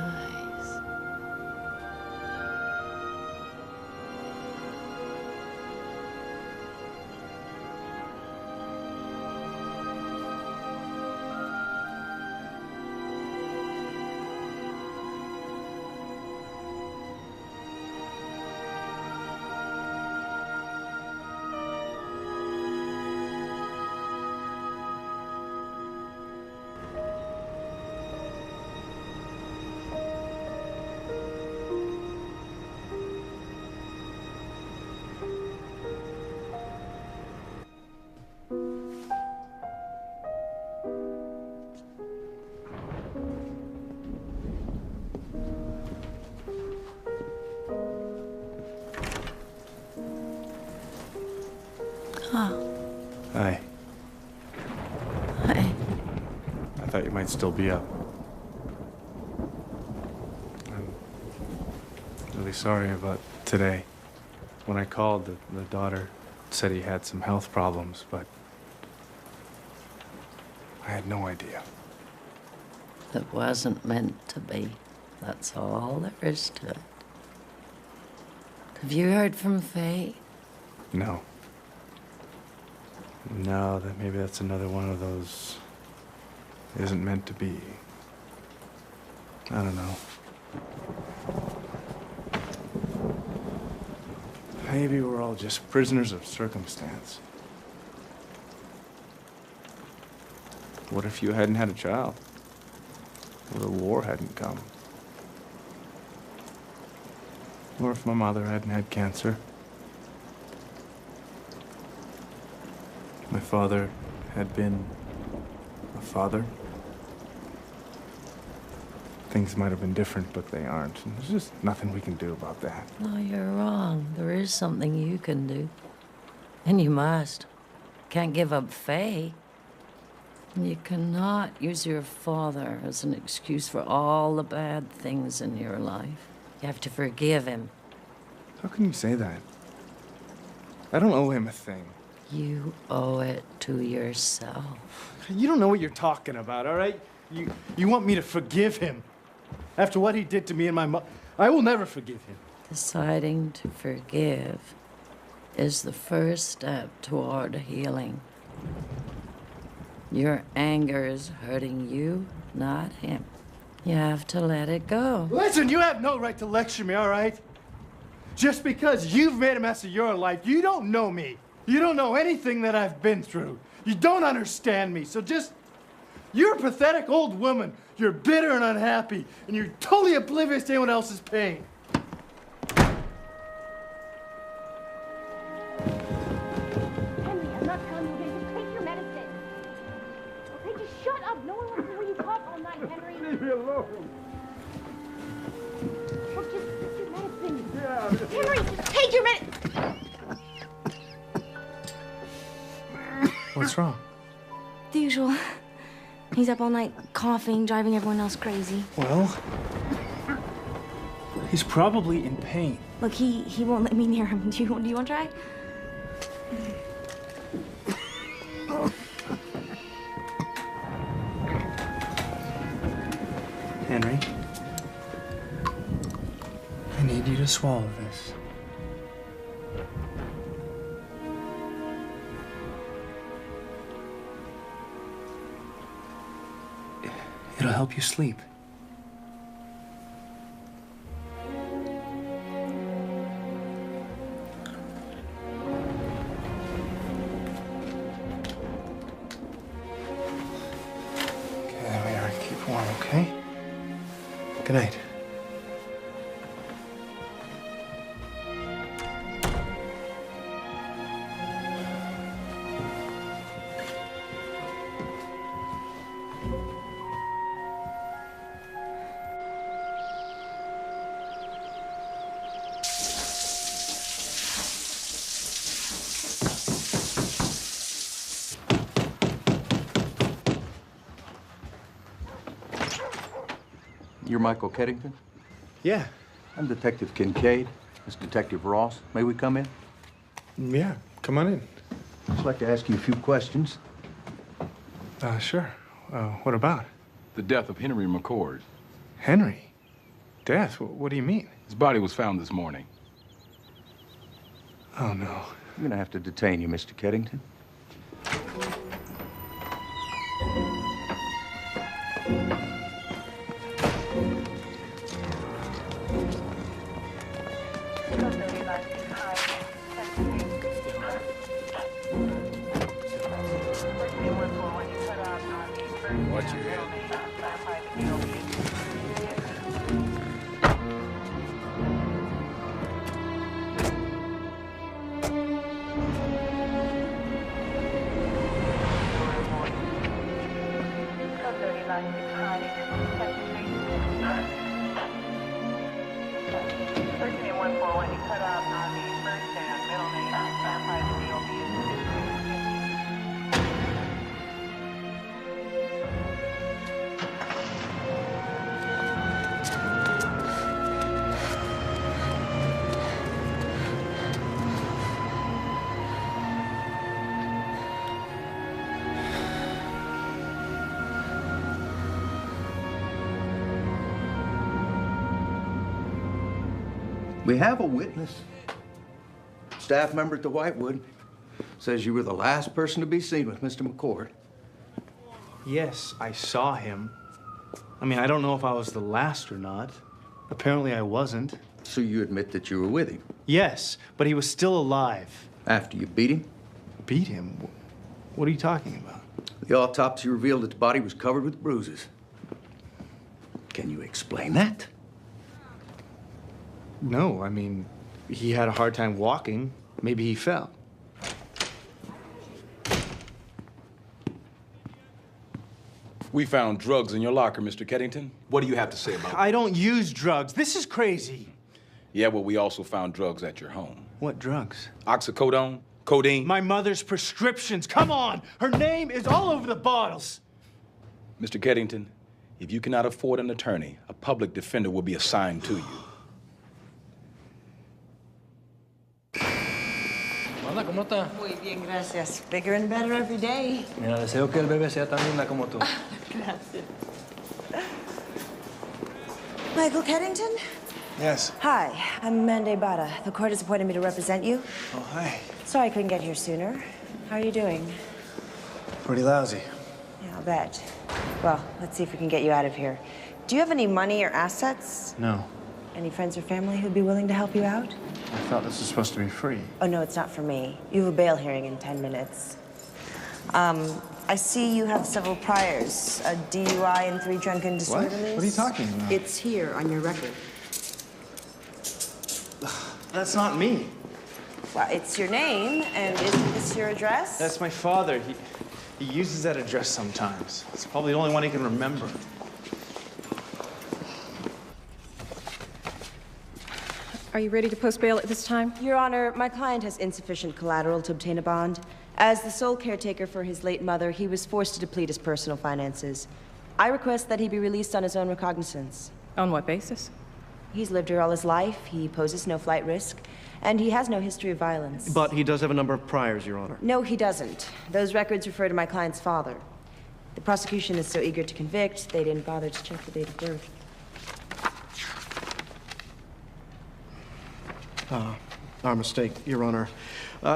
Oh. Hi. Hi. I thought you might still be up. I'm really sorry about today. When I called, the daughter said he had some health problems, but I had no idea. It wasn't meant to be. That's all there is to it. Have you heard from Faye? No. No, maybe that's another one of those isn't meant to be. I don't know. Maybe we're all just prisoners of circumstance. What if you hadn't had a child? Or the war hadn't come? Or if my mother hadn't had cancer? My father had been a father? Things might have been different, but they aren't. And there's just nothing we can do about that. No, you're wrong. There is something you can do. And you must. Can't give up Faye. You cannot use your father as an excuse for all the bad things in your life. You have to forgive him. How can you say that? I don't owe him a thing. You owe it to yourself. You don't know what you're talking about, all right? You want me to forgive him? After what he did to me and my mother, I will never forgive him. Deciding to forgive is the first step toward healing. Your anger is hurting you, not him. You have to let it go. Listen, you have no right to lecture me, all right? Just because you've made a mess of your life, you don't know me. You don't know anything that I've been through. You don't understand me, so just... You're a pathetic old woman. You're bitter and unhappy, and you're totally oblivious to anyone else's pain. Henry, I'm not telling you to just take your medicine. Okay, just shut up. No one wants to hear you talk all night, Henry. Leave me alone. Look, just take your medicine. Yeah. Henry, just take your medicine. What's wrong? The usual. He's up all night coughing, driving everyone else crazy. Well, he's probably in pain. Look, he won't let me near him. Do you want to try? Henry, I need you to swallow this. It'll help you sleep. Okay, there we are. Keep warm, okay? Good night. You're Michael Keddington? Yeah. I'm Detective Kincaid. This is Detective Ross. May we come in? Yeah, come on in. I'd like to ask you a few questions. Sure. What about? The death of Henry McCord. Henry? Death? What do you mean? His body was found this morning. Oh, no. I'm gonna have to detain you, Mr. Keddington. Watch your head. We have a witness. Staff member at the Whitewood says you were the last person to be seen with Mr. McCord. Yes, I saw him. I mean, I don't know if I was the last or not. Apparently I wasn't. So you admit that you were with him? Yes, but he was still alive. After you beat him? Beat him? What are you talking about? The autopsy revealed that the body was covered with bruises. Can you explain that? No, I mean, he had a hard time walking. Maybe he fell. We found drugs in your locker, Mr. Keddington. What do you have to say about it? I don't use drugs. This is crazy. Yeah, well, we also found drugs at your home. What drugs? Oxycodone, codeine. My mother's prescriptions. Come on! Her name is all over the bottles. Mr. Keddington, if you cannot afford an attorney, a public defender will be assigned to you. Hola, ¿cómo está? Muy bien, gracias. Bigger and better every day. Mira, deseo que el bebé sea tan linda como tú. Gracias. Michael Keddington? Yes. Hi, I'm Amanda Bada. The court has appointed me to represent you. Oh, hi. Sorry I couldn't get here sooner. How are you doing? Pretty lousy. Yeah, I'll bet. Well, let's see if we can get you out of here. Do you have any money or assets? No. Any friends or family who'd be willing to help you out? I thought this was supposed to be free. Oh, no, it's not for me. You have a bail hearing in 10 minutes. I see you have several priors. A DUI and 3 drunken disorderlies. What are you talking about? It's here on your record. That's not me. Well, it's your name, and isn't this your address? That's my father. He uses that address sometimes. It's probably the only one he can remember. Are you ready to post bail at this time? Your Honor, my client has insufficient collateral to obtain a bond. As the sole caretaker for his late mother, he was forced to deplete his personal finances. I request that he be released on his own recognizance. On what basis? He's lived here all his life, he poses no flight risk, and he has no history of violence. But he does have a number of priors, Your Honor. No, he doesn't. Those records refer to my client's father. The prosecution is so eager to convict, they didn't bother to check the date of birth. Our mistake, Your Honor.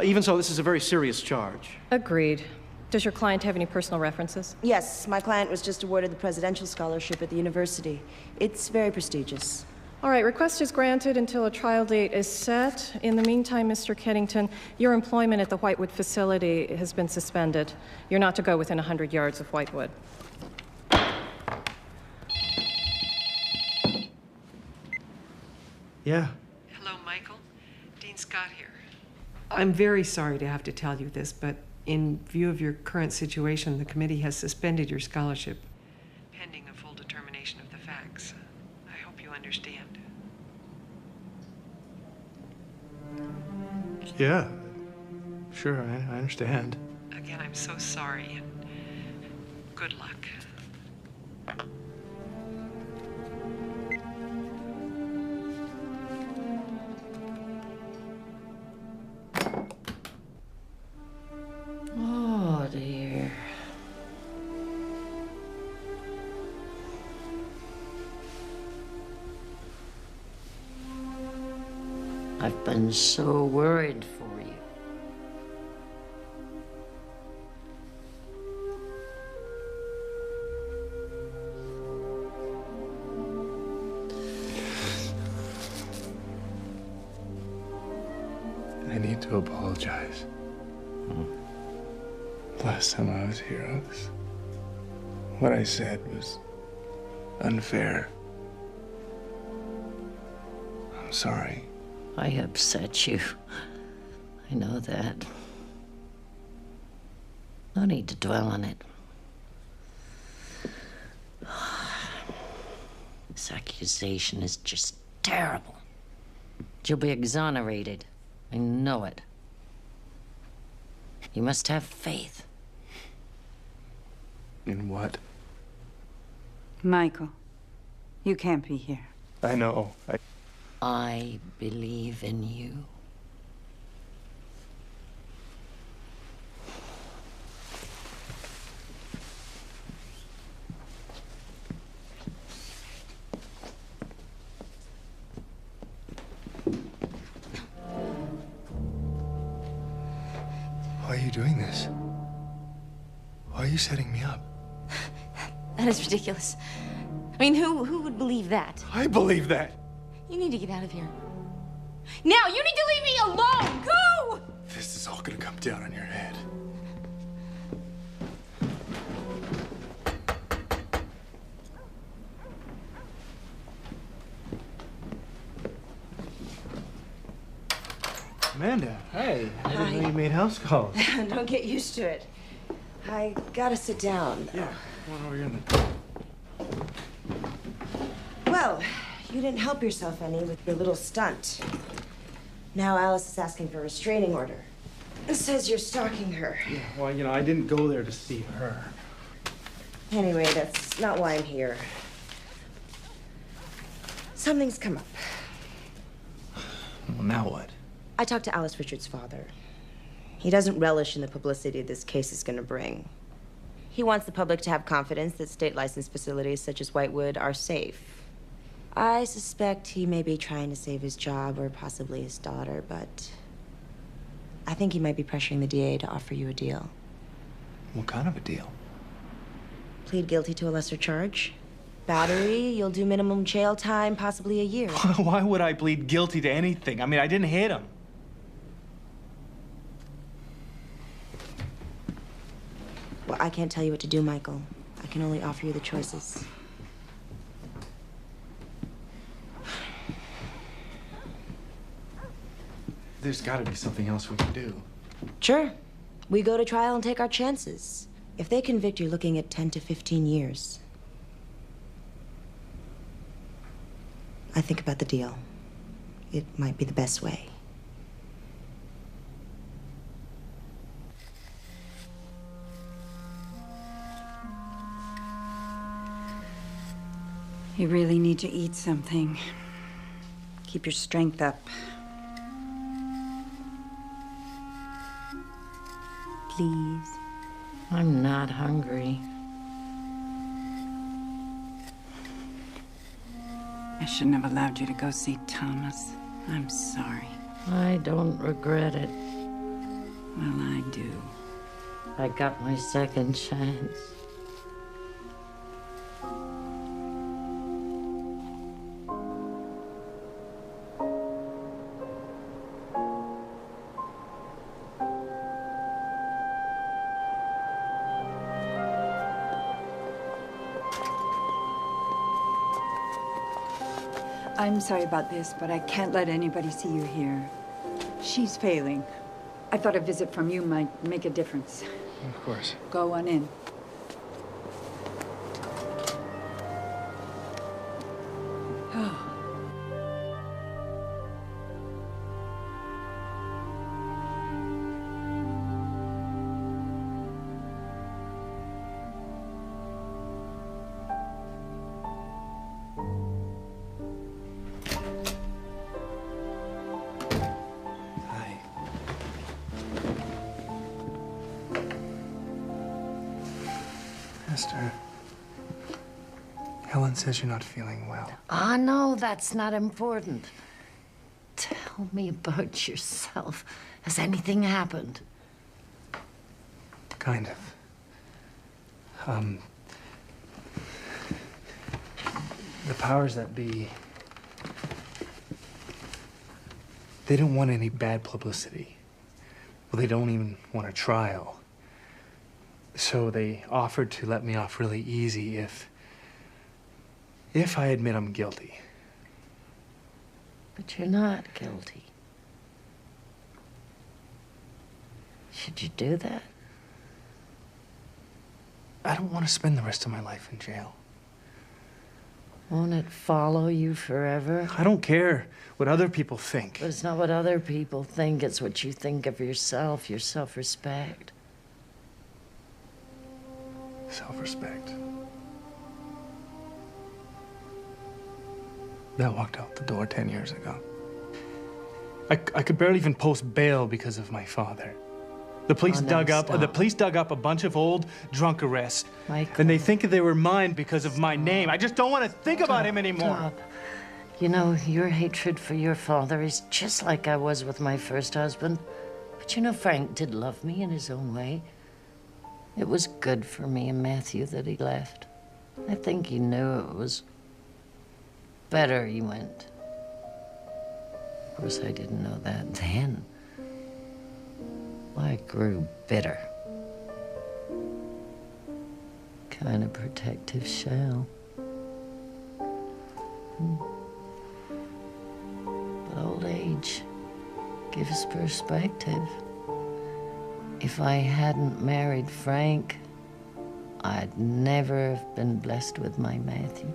Even so, this is a very serious charge. Agreed. Does your client have any personal references? Yes, my client was just awarded the presidential scholarship at the university. It's very prestigious. All right, request is granted until a trial date is set. In the meantime, Mr. Keddington, your employment at the Whitewood facility has been suspended. You're not to go within 100 yards of Whitewood. Yeah. Hello, Michael. Dean Scott here. I'm very sorry to have to tell you this, but in view of your current situation, the committee has suspended your scholarship, pending a full determination of the facts. I hope you understand. Yeah. Sure, I understand. Again, I'm so sorry, and good luck. Oh, dear. I've been so worried for you. I need to apologize. Last time I was here, what I said was unfair. I'm sorry. I upset you. I know that. No need to dwell on it. This accusation is just terrible. You'll be exonerated. I know it. You must have faith. In what? Michael, you can't be here. I know. I believe in you. you doing this? Why are you setting me up? That is ridiculous. I mean, who would believe that? I believe that. You need to get out of here. Now, you need to leave me alone! Go! This is all gonna come down on your head. Amanda, hey. I didn't know you made house calls. Don't get used to it. I gotta sit down. Yeah, come on over here in the... Well, you didn't help yourself any with your little stunt. Now Alice is asking for a restraining order. It says you're stalking her. Yeah, well, you know, I didn't go there to see her. Anyway, that's not why I'm here. Something's come up. Well, now what? I talked to Alice Richards' father. He doesn't relish in the publicity this case is going to bring. He wants the public to have confidence that state-licensed facilities such as Whitewood are safe. I suspect he may be trying to save his job or possibly his daughter, but I think he might be pressuring the DA to offer you a deal. What kind of a deal? Plead guilty to a lesser charge. Battery, you'll do minimum jail time, possibly a year. Why would I plead guilty to anything? I mean, I didn't hit him. Well, I can't tell you what to do, Michael. I can only offer you the choices. There's got to be something else we can do. Sure. We go to trial and take our chances. If they convict, you're looking at 10 to 15 years. I think about the deal. It might be the best way. You really need to eat something. Keep your strength up. Please. I'm not hungry. I shouldn't have allowed you to go see Thomas. I'm sorry. I don't regret it. Well, I do. I got my second chance. I'm sorry about this, but I can't let anybody see you here. She's failing. I thought a visit from you might make a difference. Of course. Go on in. Oh. Esther, Helen says you're not feeling well. Ah, no, that's not important. Tell me about yourself. Has anything happened? Kind of. The powers that be, they don't want any bad publicity. Well, they don't even want a trial. So they offered to let me off really easy if I admit I'm guilty. But you're not guilty. Should you do that? I don't want to spend the rest of my life in jail. Won't it follow you forever? I don't care what other people think. But it's not what other people think, it's what you think of yourself, your self-respect. Self-respect. That walked out the door 10 years ago. I could barely even post bail because of my father. The police dug up a bunch of old drunk arrests. Michael. And they think they were mine because of my name. I just don't want to think about him anymore. Stop. You know, your hatred for your father is just like I was with my first husband. But But you know, Frank did love me in his own way. It was good for me and Matthew that he left. I think he knew it was better he went. Of course, I didn't know that then. I grew bitter. Kind of protective shell. But old age gives perspective. If I hadn't married Frank, I'd never have been blessed with my Matthew.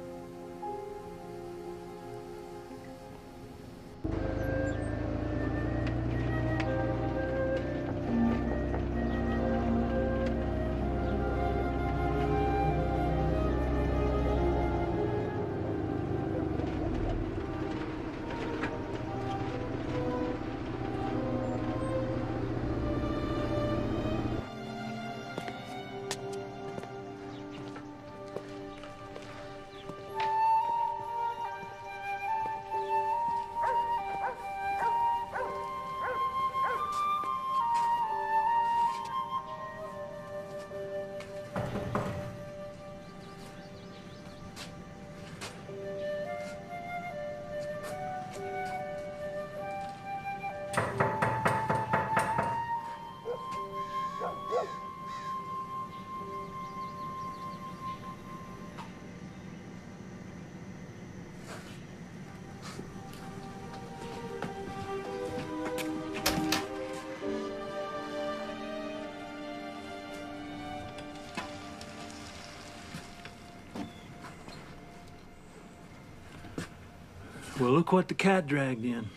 Well, look what the cat dragged in.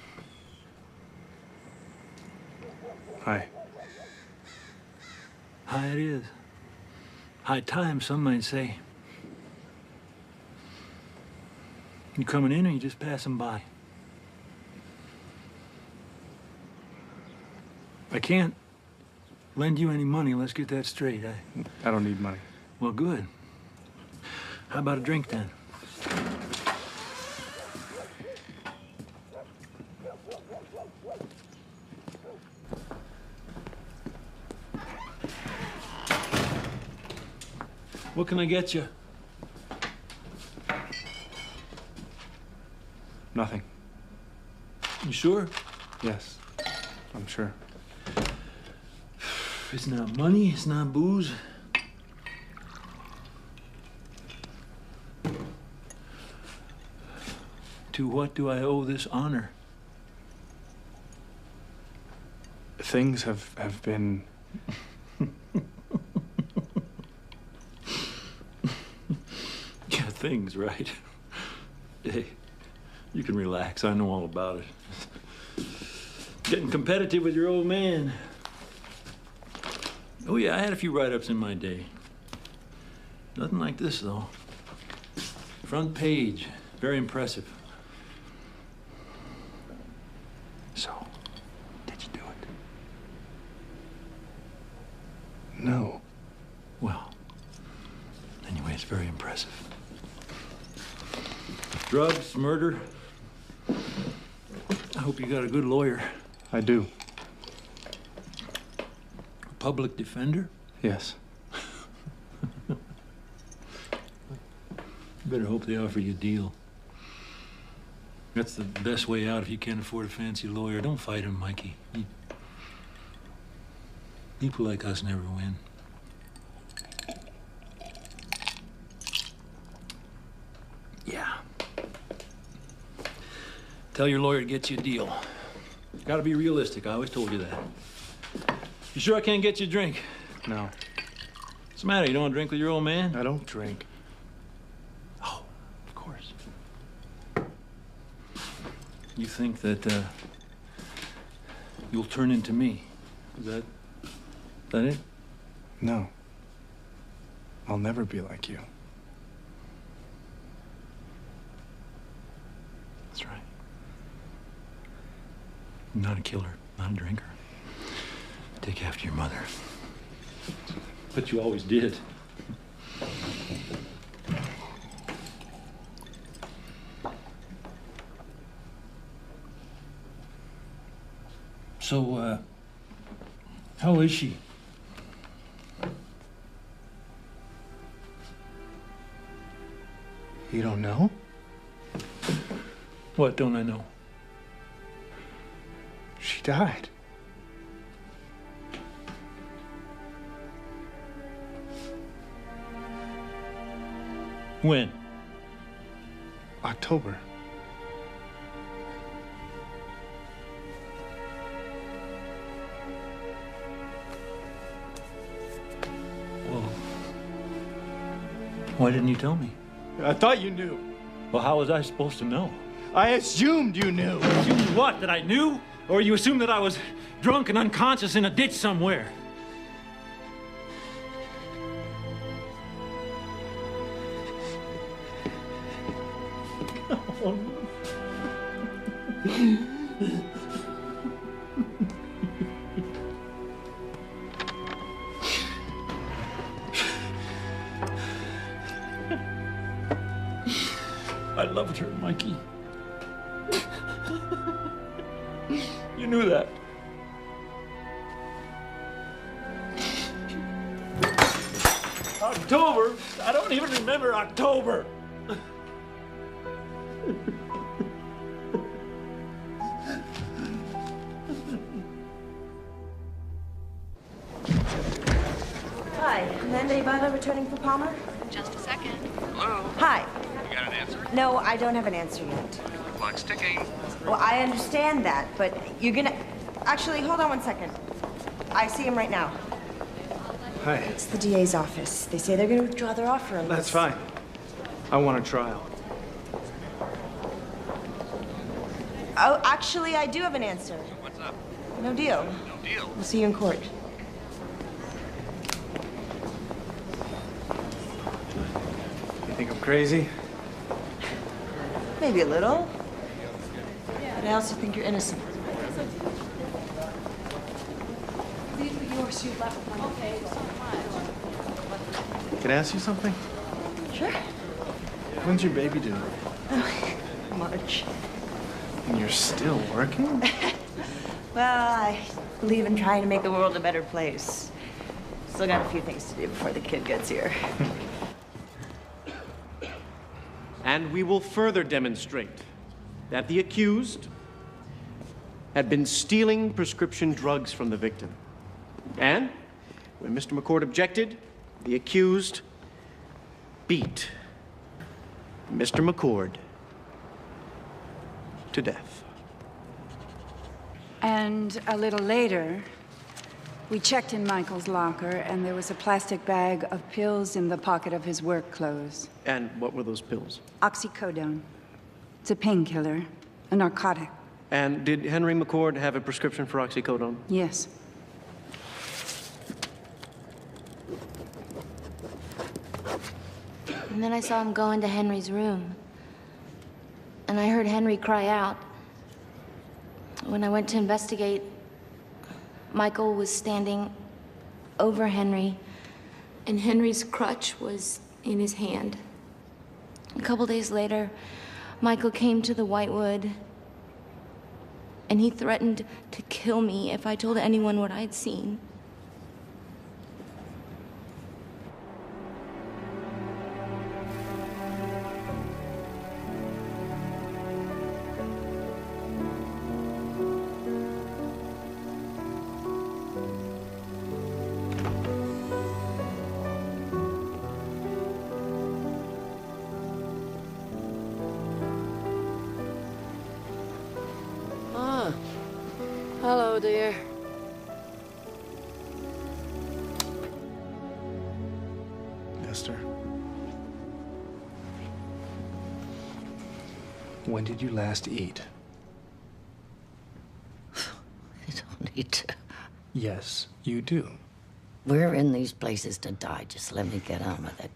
Hi. High it is. High time, some might say. You coming in or you just passing by? I can't lend you any money. Let's get that straight. I don't need money. Well, good. How about a drink then? What can I get you? Nothing. You sure? Yes, I'm sure. It's not money, it's not booze. To what do I owe this honor? Things have been... Yeah, things, right? Hey, you can relax. I know all about it. Getting competitive with your old man. Oh, yeah, I had a few write-ups in my day. Nothing like this, though. Front page. Very impressive. So, did you do it? No. Well, anyway, it's very impressive. Drugs, murder. I hope you got a good lawyer. I do. Public defender? Yes. You better hope they offer you a deal. That's the best way out if you can't afford a fancy lawyer. Don't fight him, Mikey. People like us never win. Yeah. Tell your lawyer to get you a deal. Gotta be realistic. I always told you that. You sure I can't get you a drink? No. What's the matter? You don't want to drink with your old man? I don't drink. Oh, of course. You think that, you'll turn into me? Is that it? No. I'll never be like you. That's right. I'm not a killer, not a drinker. Take after your mother. But you always did. So, How is she? You don't know? What don't I know? She died. When? October. Well, why didn't you tell me? I thought you knew. Well, how was I supposed to know? I assumed you knew. Assumed what? That I knew? Or you assumed that I was drunk and unconscious in a ditch somewhere? I loved her, Mikey. You knew that. October? I don't even remember October. Hi, Amanda Ibarra returning for Palmer? Just a second. Hello? Hi. You got an answer? No, I don't have an answer yet. Clock's ticking. Well, I understand that, but you're gonna... Actually, hold on one second. I see him right now. Hi. It's the DA's office. They say they're gonna withdraw their offer on That's this. fine. I want a trial. Oh, actually, I do have an answer. What's up? No deal. No deal. We'll see you in court. You think I'm crazy? Maybe a little. But I also think you're innocent. Can I ask you something? Sure. When's your baby due? March. And you're still working? Well, I believe in trying to make the world a better place. Still got a few things to do before the kid gets here. And we will further demonstrate that the accused had been stealing prescription drugs from the victim. And when Mr. McCord objected, the accused beat Mr. McCord to death. And a little later, we checked in Michael's locker, and there was a plastic bag of pills in the pocket of his work clothes. And what were those pills? Oxycodone. It's a painkiller, a narcotic. And did Henry McCord have a prescription for oxycodone? Yes. And then I saw him go into Henry's room. And I heard Henry cry out. When I went to investigate, Michael was standing over Henry, and Henry's crutch was in his hand. A couple days later, Michael came to the Whitewood, and he threatened to kill me if I told anyone what I'd seen. Hello, dear. Esther. When did you last eat? You don't need to. Yes, you do. We're in these places to die. Just let me get on with it.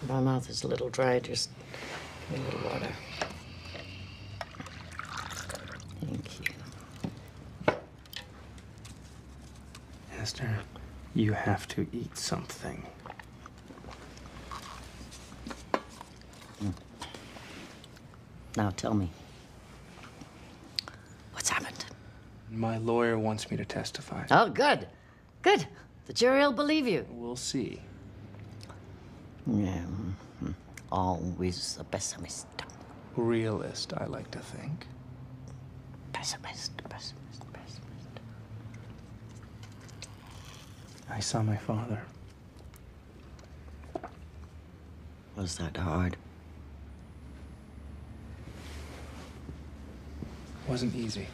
My mouth is a little dry. Just give me a little water. Thank you. Esther, you have to eat something. Now tell me, what's happened? My lawyer wants me to testify. Oh, good. Good. The jury will believe you. We'll see. Yeah. Always a pessimist. Realist, I like to think. Pessimist. I saw my father. Was that hard? Wasn't easy.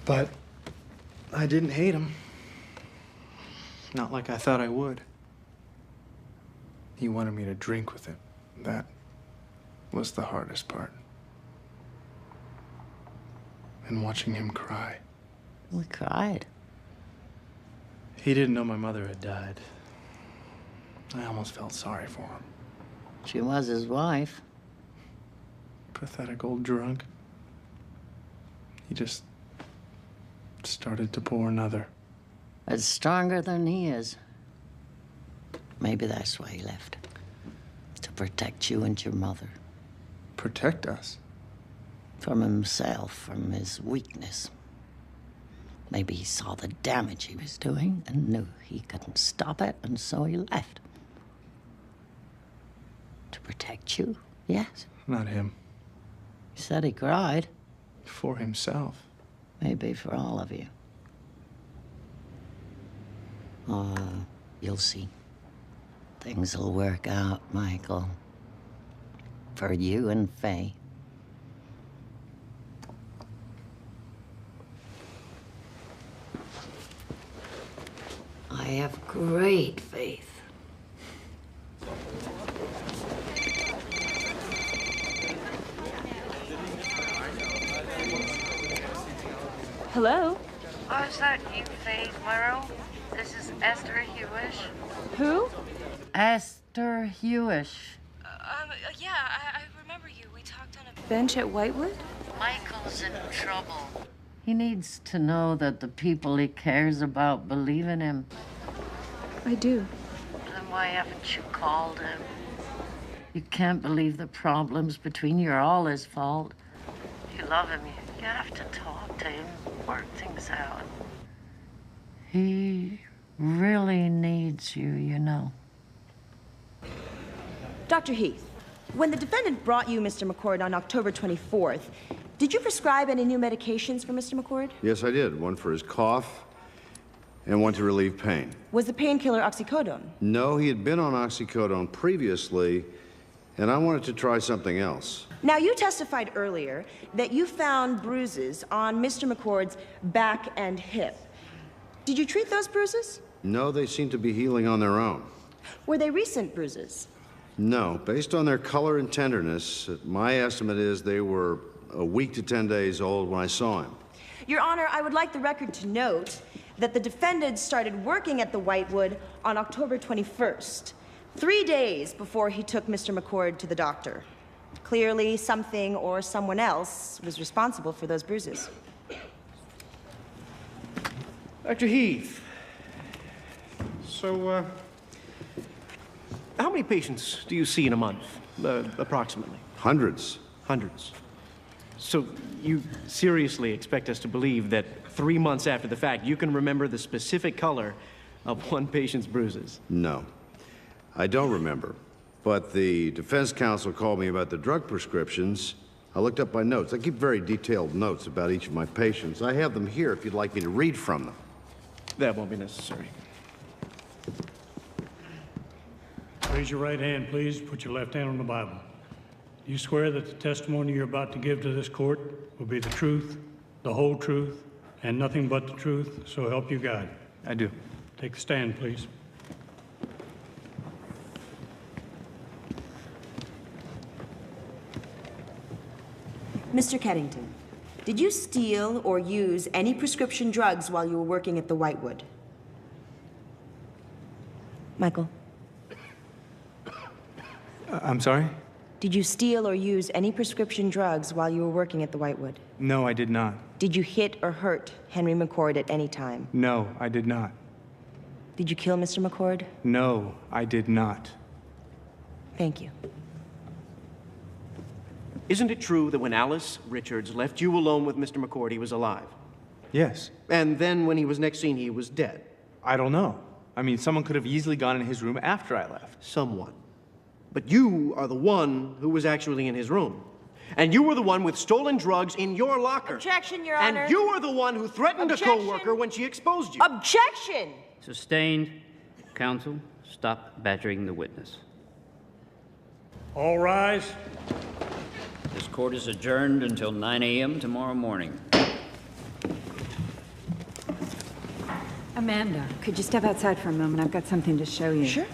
But I didn't hate him. Not like I thought I would. He wanted me to drink with him. That was the hardest part. And watching him cry. We cried. He didn't know my mother had died. I almost felt sorry for him. She was his wife. Pathetic old drunk. He just started to pour another. It's stronger than he is. Maybe that's why he left. To protect you and your mother. Protect us? From himself, from his weakness. Maybe he saw the damage he was doing and knew he couldn't stop it, and so he left. To protect you, yes. Not him. He said he cried. For himself. Maybe for all of you. Oh, you'll see. Things will work out, Michael. For you and Faye. I have great faith. Hello? Oh, is that you, Faye Morrow? This is Esther Hewish. Who? Esther Hewish. Yeah, I remember you. We talked on a bench at Whitewood. Michael's in trouble. He needs to know that the people he cares about believe in him. I do. Then why haven't you called him? You can't believe the problems between you are all his fault. If you love him, you have to talk to him, work things out. He really needs you, you know. Dr. Heath, when the defendant brought you Mr. McCord on October 24th, did you prescribe any new medications for Mr. McCord? Yes, I did. One for his cough and one to relieve pain. Was the painkiller oxycodone? No, he had been on oxycodone previously, and I wanted to try something else. Now, you testified earlier that you found bruises on Mr. McCord's back and hip. Did you treat those bruises? No, they seem to be healing on their own. Were they recent bruises? No, based on their color and tenderness, my estimate is they were a week to 10 days old when I saw him. Your Honor, I would like the record to note that the defendant started working at the Whitewood on October 21st, 3 days before he took Mr. McCord to the doctor. Clearly, something or someone else was responsible for those bruises. Dr. Heath, so, how many patients do you see in a month, approximately? Hundreds. Hundreds. So you seriously expect us to believe that 3 months after the fact, you can remember the specific color of one patient's bruises? No, I don't remember. But the defense counsel called me about the drug prescriptions. I looked up my notes. I keep very detailed notes about each of my patients. I have them here if you'd like me to read from them. That won't be necessary. Raise your right hand, please. Put your left hand on the Bible. You swear that the testimony you're about to give to this court will be the truth, the whole truth, and nothing but the truth, so help you God. I do. Take the stand, please. Mr. Keddington, did you steal or use any prescription drugs while you were working at the Whitewood? Michael? I'm sorry? Did you steal or use any prescription drugs while you were working at the Whitewood? No, I did not. Did you hit or hurt Henry McCord at any time? No, I did not. Did you kill Mr. McCord? No, I did not. Thank you. Isn't it true that when Alice Richards left you alone with Mr. McCord, he was alive? Yes. And then when he was next seen, he was dead. I don't know. I mean, someone could have easily gone in his room after I left. Someone. But you are the one who was actually in his room. And you were the one with stolen drugs in your locker. Objection, Your Honor. And you were the one who threatened Objection. a co-worker when she exposed you. Objection! Sustained. Counsel, stop badgering the witness. All rise. This court is adjourned until 9 a.m. tomorrow morning. Amanda, could you step outside for a moment? I've got something to show you. Sure.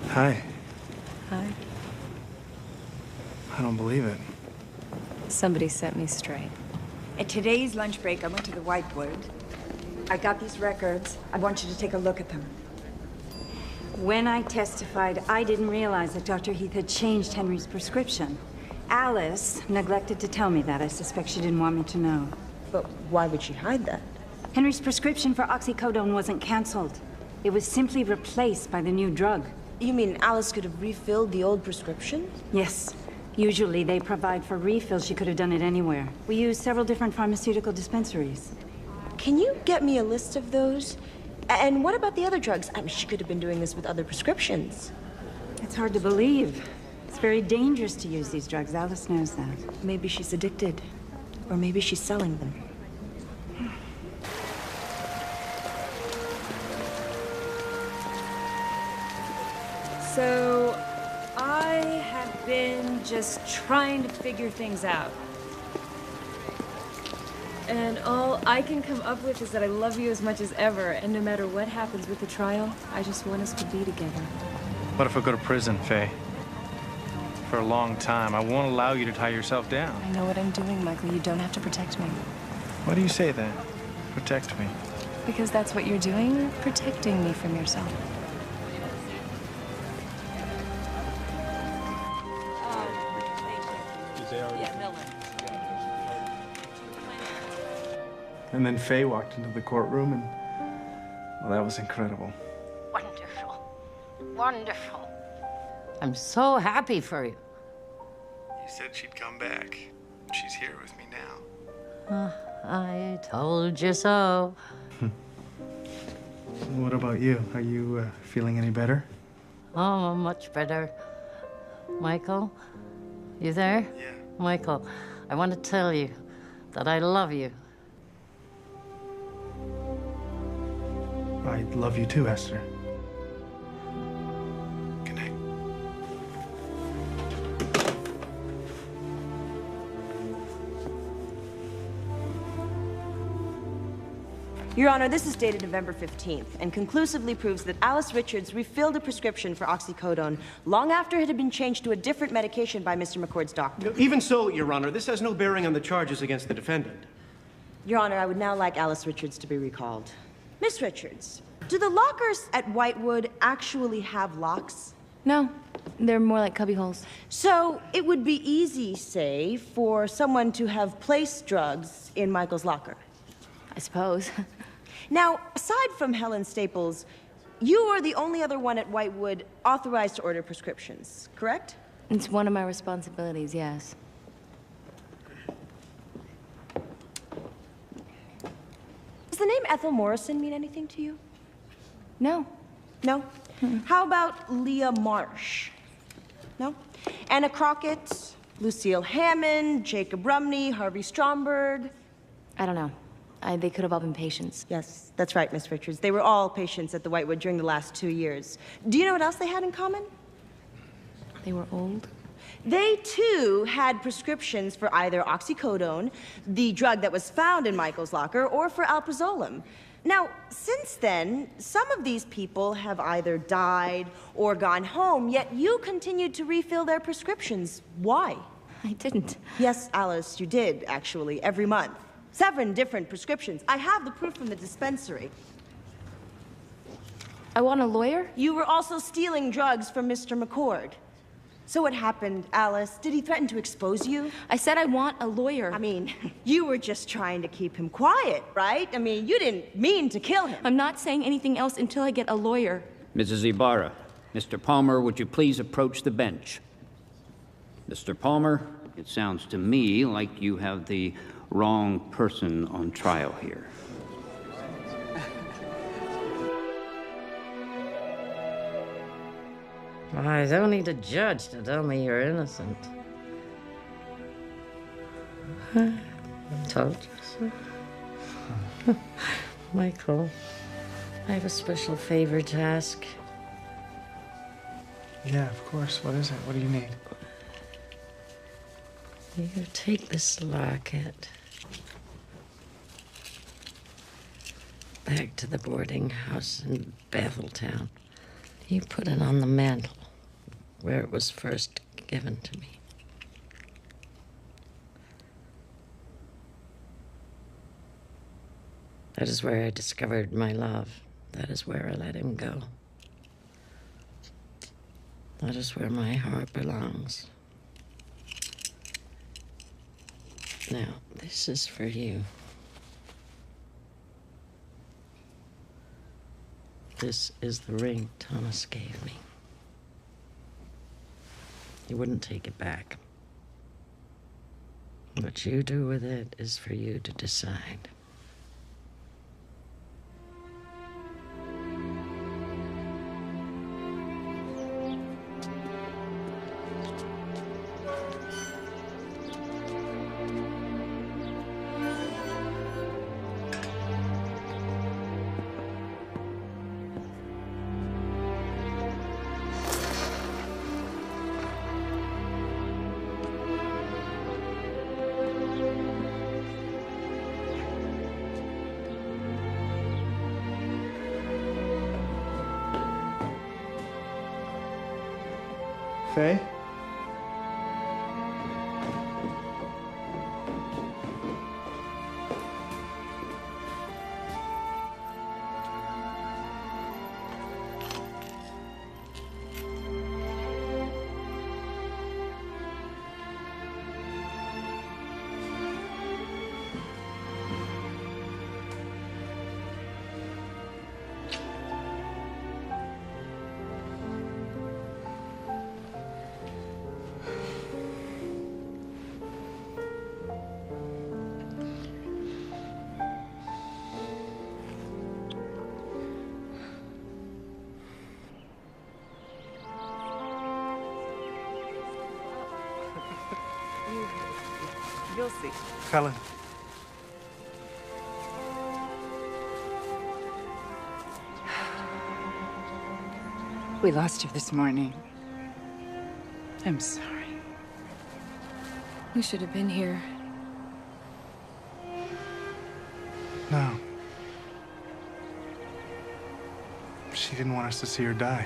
Hi. Hi. I don't believe it. Somebody set me straight. At today's lunch break, I went to the Whitewood. I got these records. I want you to take a look at them. When I testified, I didn't realize that Dr. Heath had changed Henry's prescription. Alice neglected to tell me that. I suspect she didn't want me to know. But why would she hide that? Henry's prescription for oxycodone wasn't canceled. It was simply replaced by the new drug. You mean Alice could have refilled the old prescription? Yes. Usually they provide for refills. She could have done it anywhere. We use several different pharmaceutical dispensaries. Can you get me a list of those? And what about the other drugs? I mean, she could have been doing this with other prescriptions. It's hard to believe. It's very dangerous to use these drugs. Alice knows that. Maybe she's addicted. Or maybe she's selling them. So, I have been just trying to figure things out. And all I can come up with is that I love you as much as ever, and no matter what happens with the trial, I just want us to be together. What if I go to prison, Faye? For a long time. I won't allow you to tie yourself down. I know what I'm doing, Michael. You don't have to protect me. Why do you say that? Protect me. Because that's what you're doing. You're protecting me from yourself. And then Faye walked into the courtroom and, well, that was incredible. Wonderful. Wonderful. I'm so happy for you. You said she'd come back. She's here with me now. I told you so. What about you? Are you feeling any better? Oh, much better. Michael, you there? Yeah. Michael, I want to tell you that I love you. I love you too, Esther. Good night. Your Honor, this is dated November 15th and conclusively proves that Alice Richards refilled a prescription for oxycodone long after it had been changed to a different medication by Mr. McCord's doctor. Even so, Your Honor, this has no bearing on the charges against the defendant. Your Honor, I would now like Alice Richards to be recalled. Miss Richards, do the lockers at Whitewood actually have locks? No, they're more like cubby holes. So it would be easy, say, for someone to have placed drugs in Michael's locker? I suppose. Now, aside from Helen Staples, you are the only other one at Whitewood authorized to order prescriptions, correct? It's one of my responsibilities, yes. Does the name Ethel Morrison mean anything to you? No. No? How about Leah Marsh? No? Anna Crockett, Lucille Hammond, Jacob Rumney, Harvey Stromberg? I don't know. They could have all been patients. Yes, that's right, Miss Richards. They were all patients at the Whitewood during the last 2 years. Do you know what else they had in common? They were old? They, too, had prescriptions for either oxycodone, the drug that was found in Michael's locker, or for alprazolam. Now, since then, some of these people have either died or gone home, yet you continued to refill their prescriptions. Why? I didn't. Yes, Alice, you did, actually, every month. 7 different prescriptions. I have the proof from the dispensary. I want a lawyer? You were also stealing drugs from Mr. McCord. So what happened, Alice? Did he threaten to expose you? I said I want a lawyer. I mean, you were just trying to keep him quiet, right? I mean, you didn't mean to kill him. I'm not saying anything else until I get a lawyer. Mrs. Ibarra, Mr. Palmer, would you please approach the bench? Mr. Palmer, It sounds to me like you have the wrong person on trial here. I don't need a judge to tell me you're innocent. I told you so. Michael, I have a special favor to ask. Yeah, of course. What is it? What do you need? You take this locket back to the boarding house in Betheltown. You put it on the mantel where it was first given to me. That is where I discovered my love. That is where I let him go. That is where my heart belongs. Now, this is for you. This is the ring Thomas gave me. He wouldn't take it back. What you do with it is for you to decide. Faye? You'll see. Helen. We lost you this morning. I'm sorry. You should have been here. No. She didn't want us to see her die.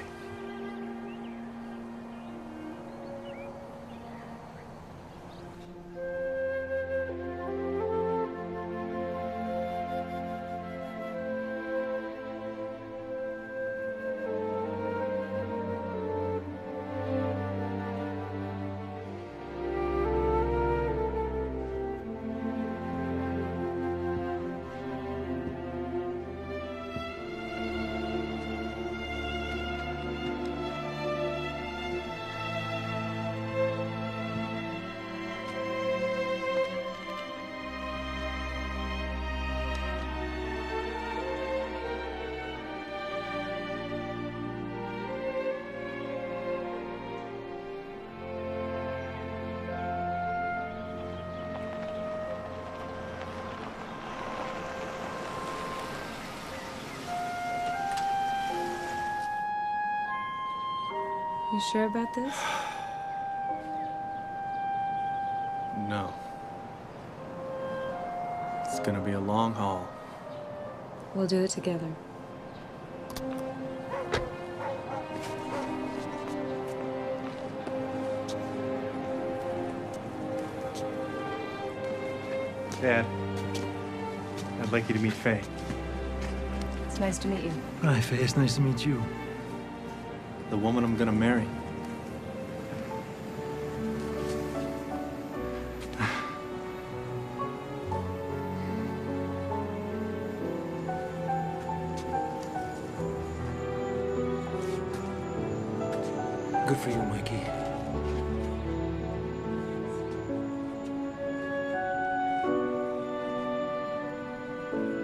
You sure about this? No. It's gonna be a long haul. We'll do it together. Dad, I'd like you to meet Faye. It's nice to meet you. Hi, Faye. It's nice to meet you. The woman I'm gonna marry. Good for you, Mikey.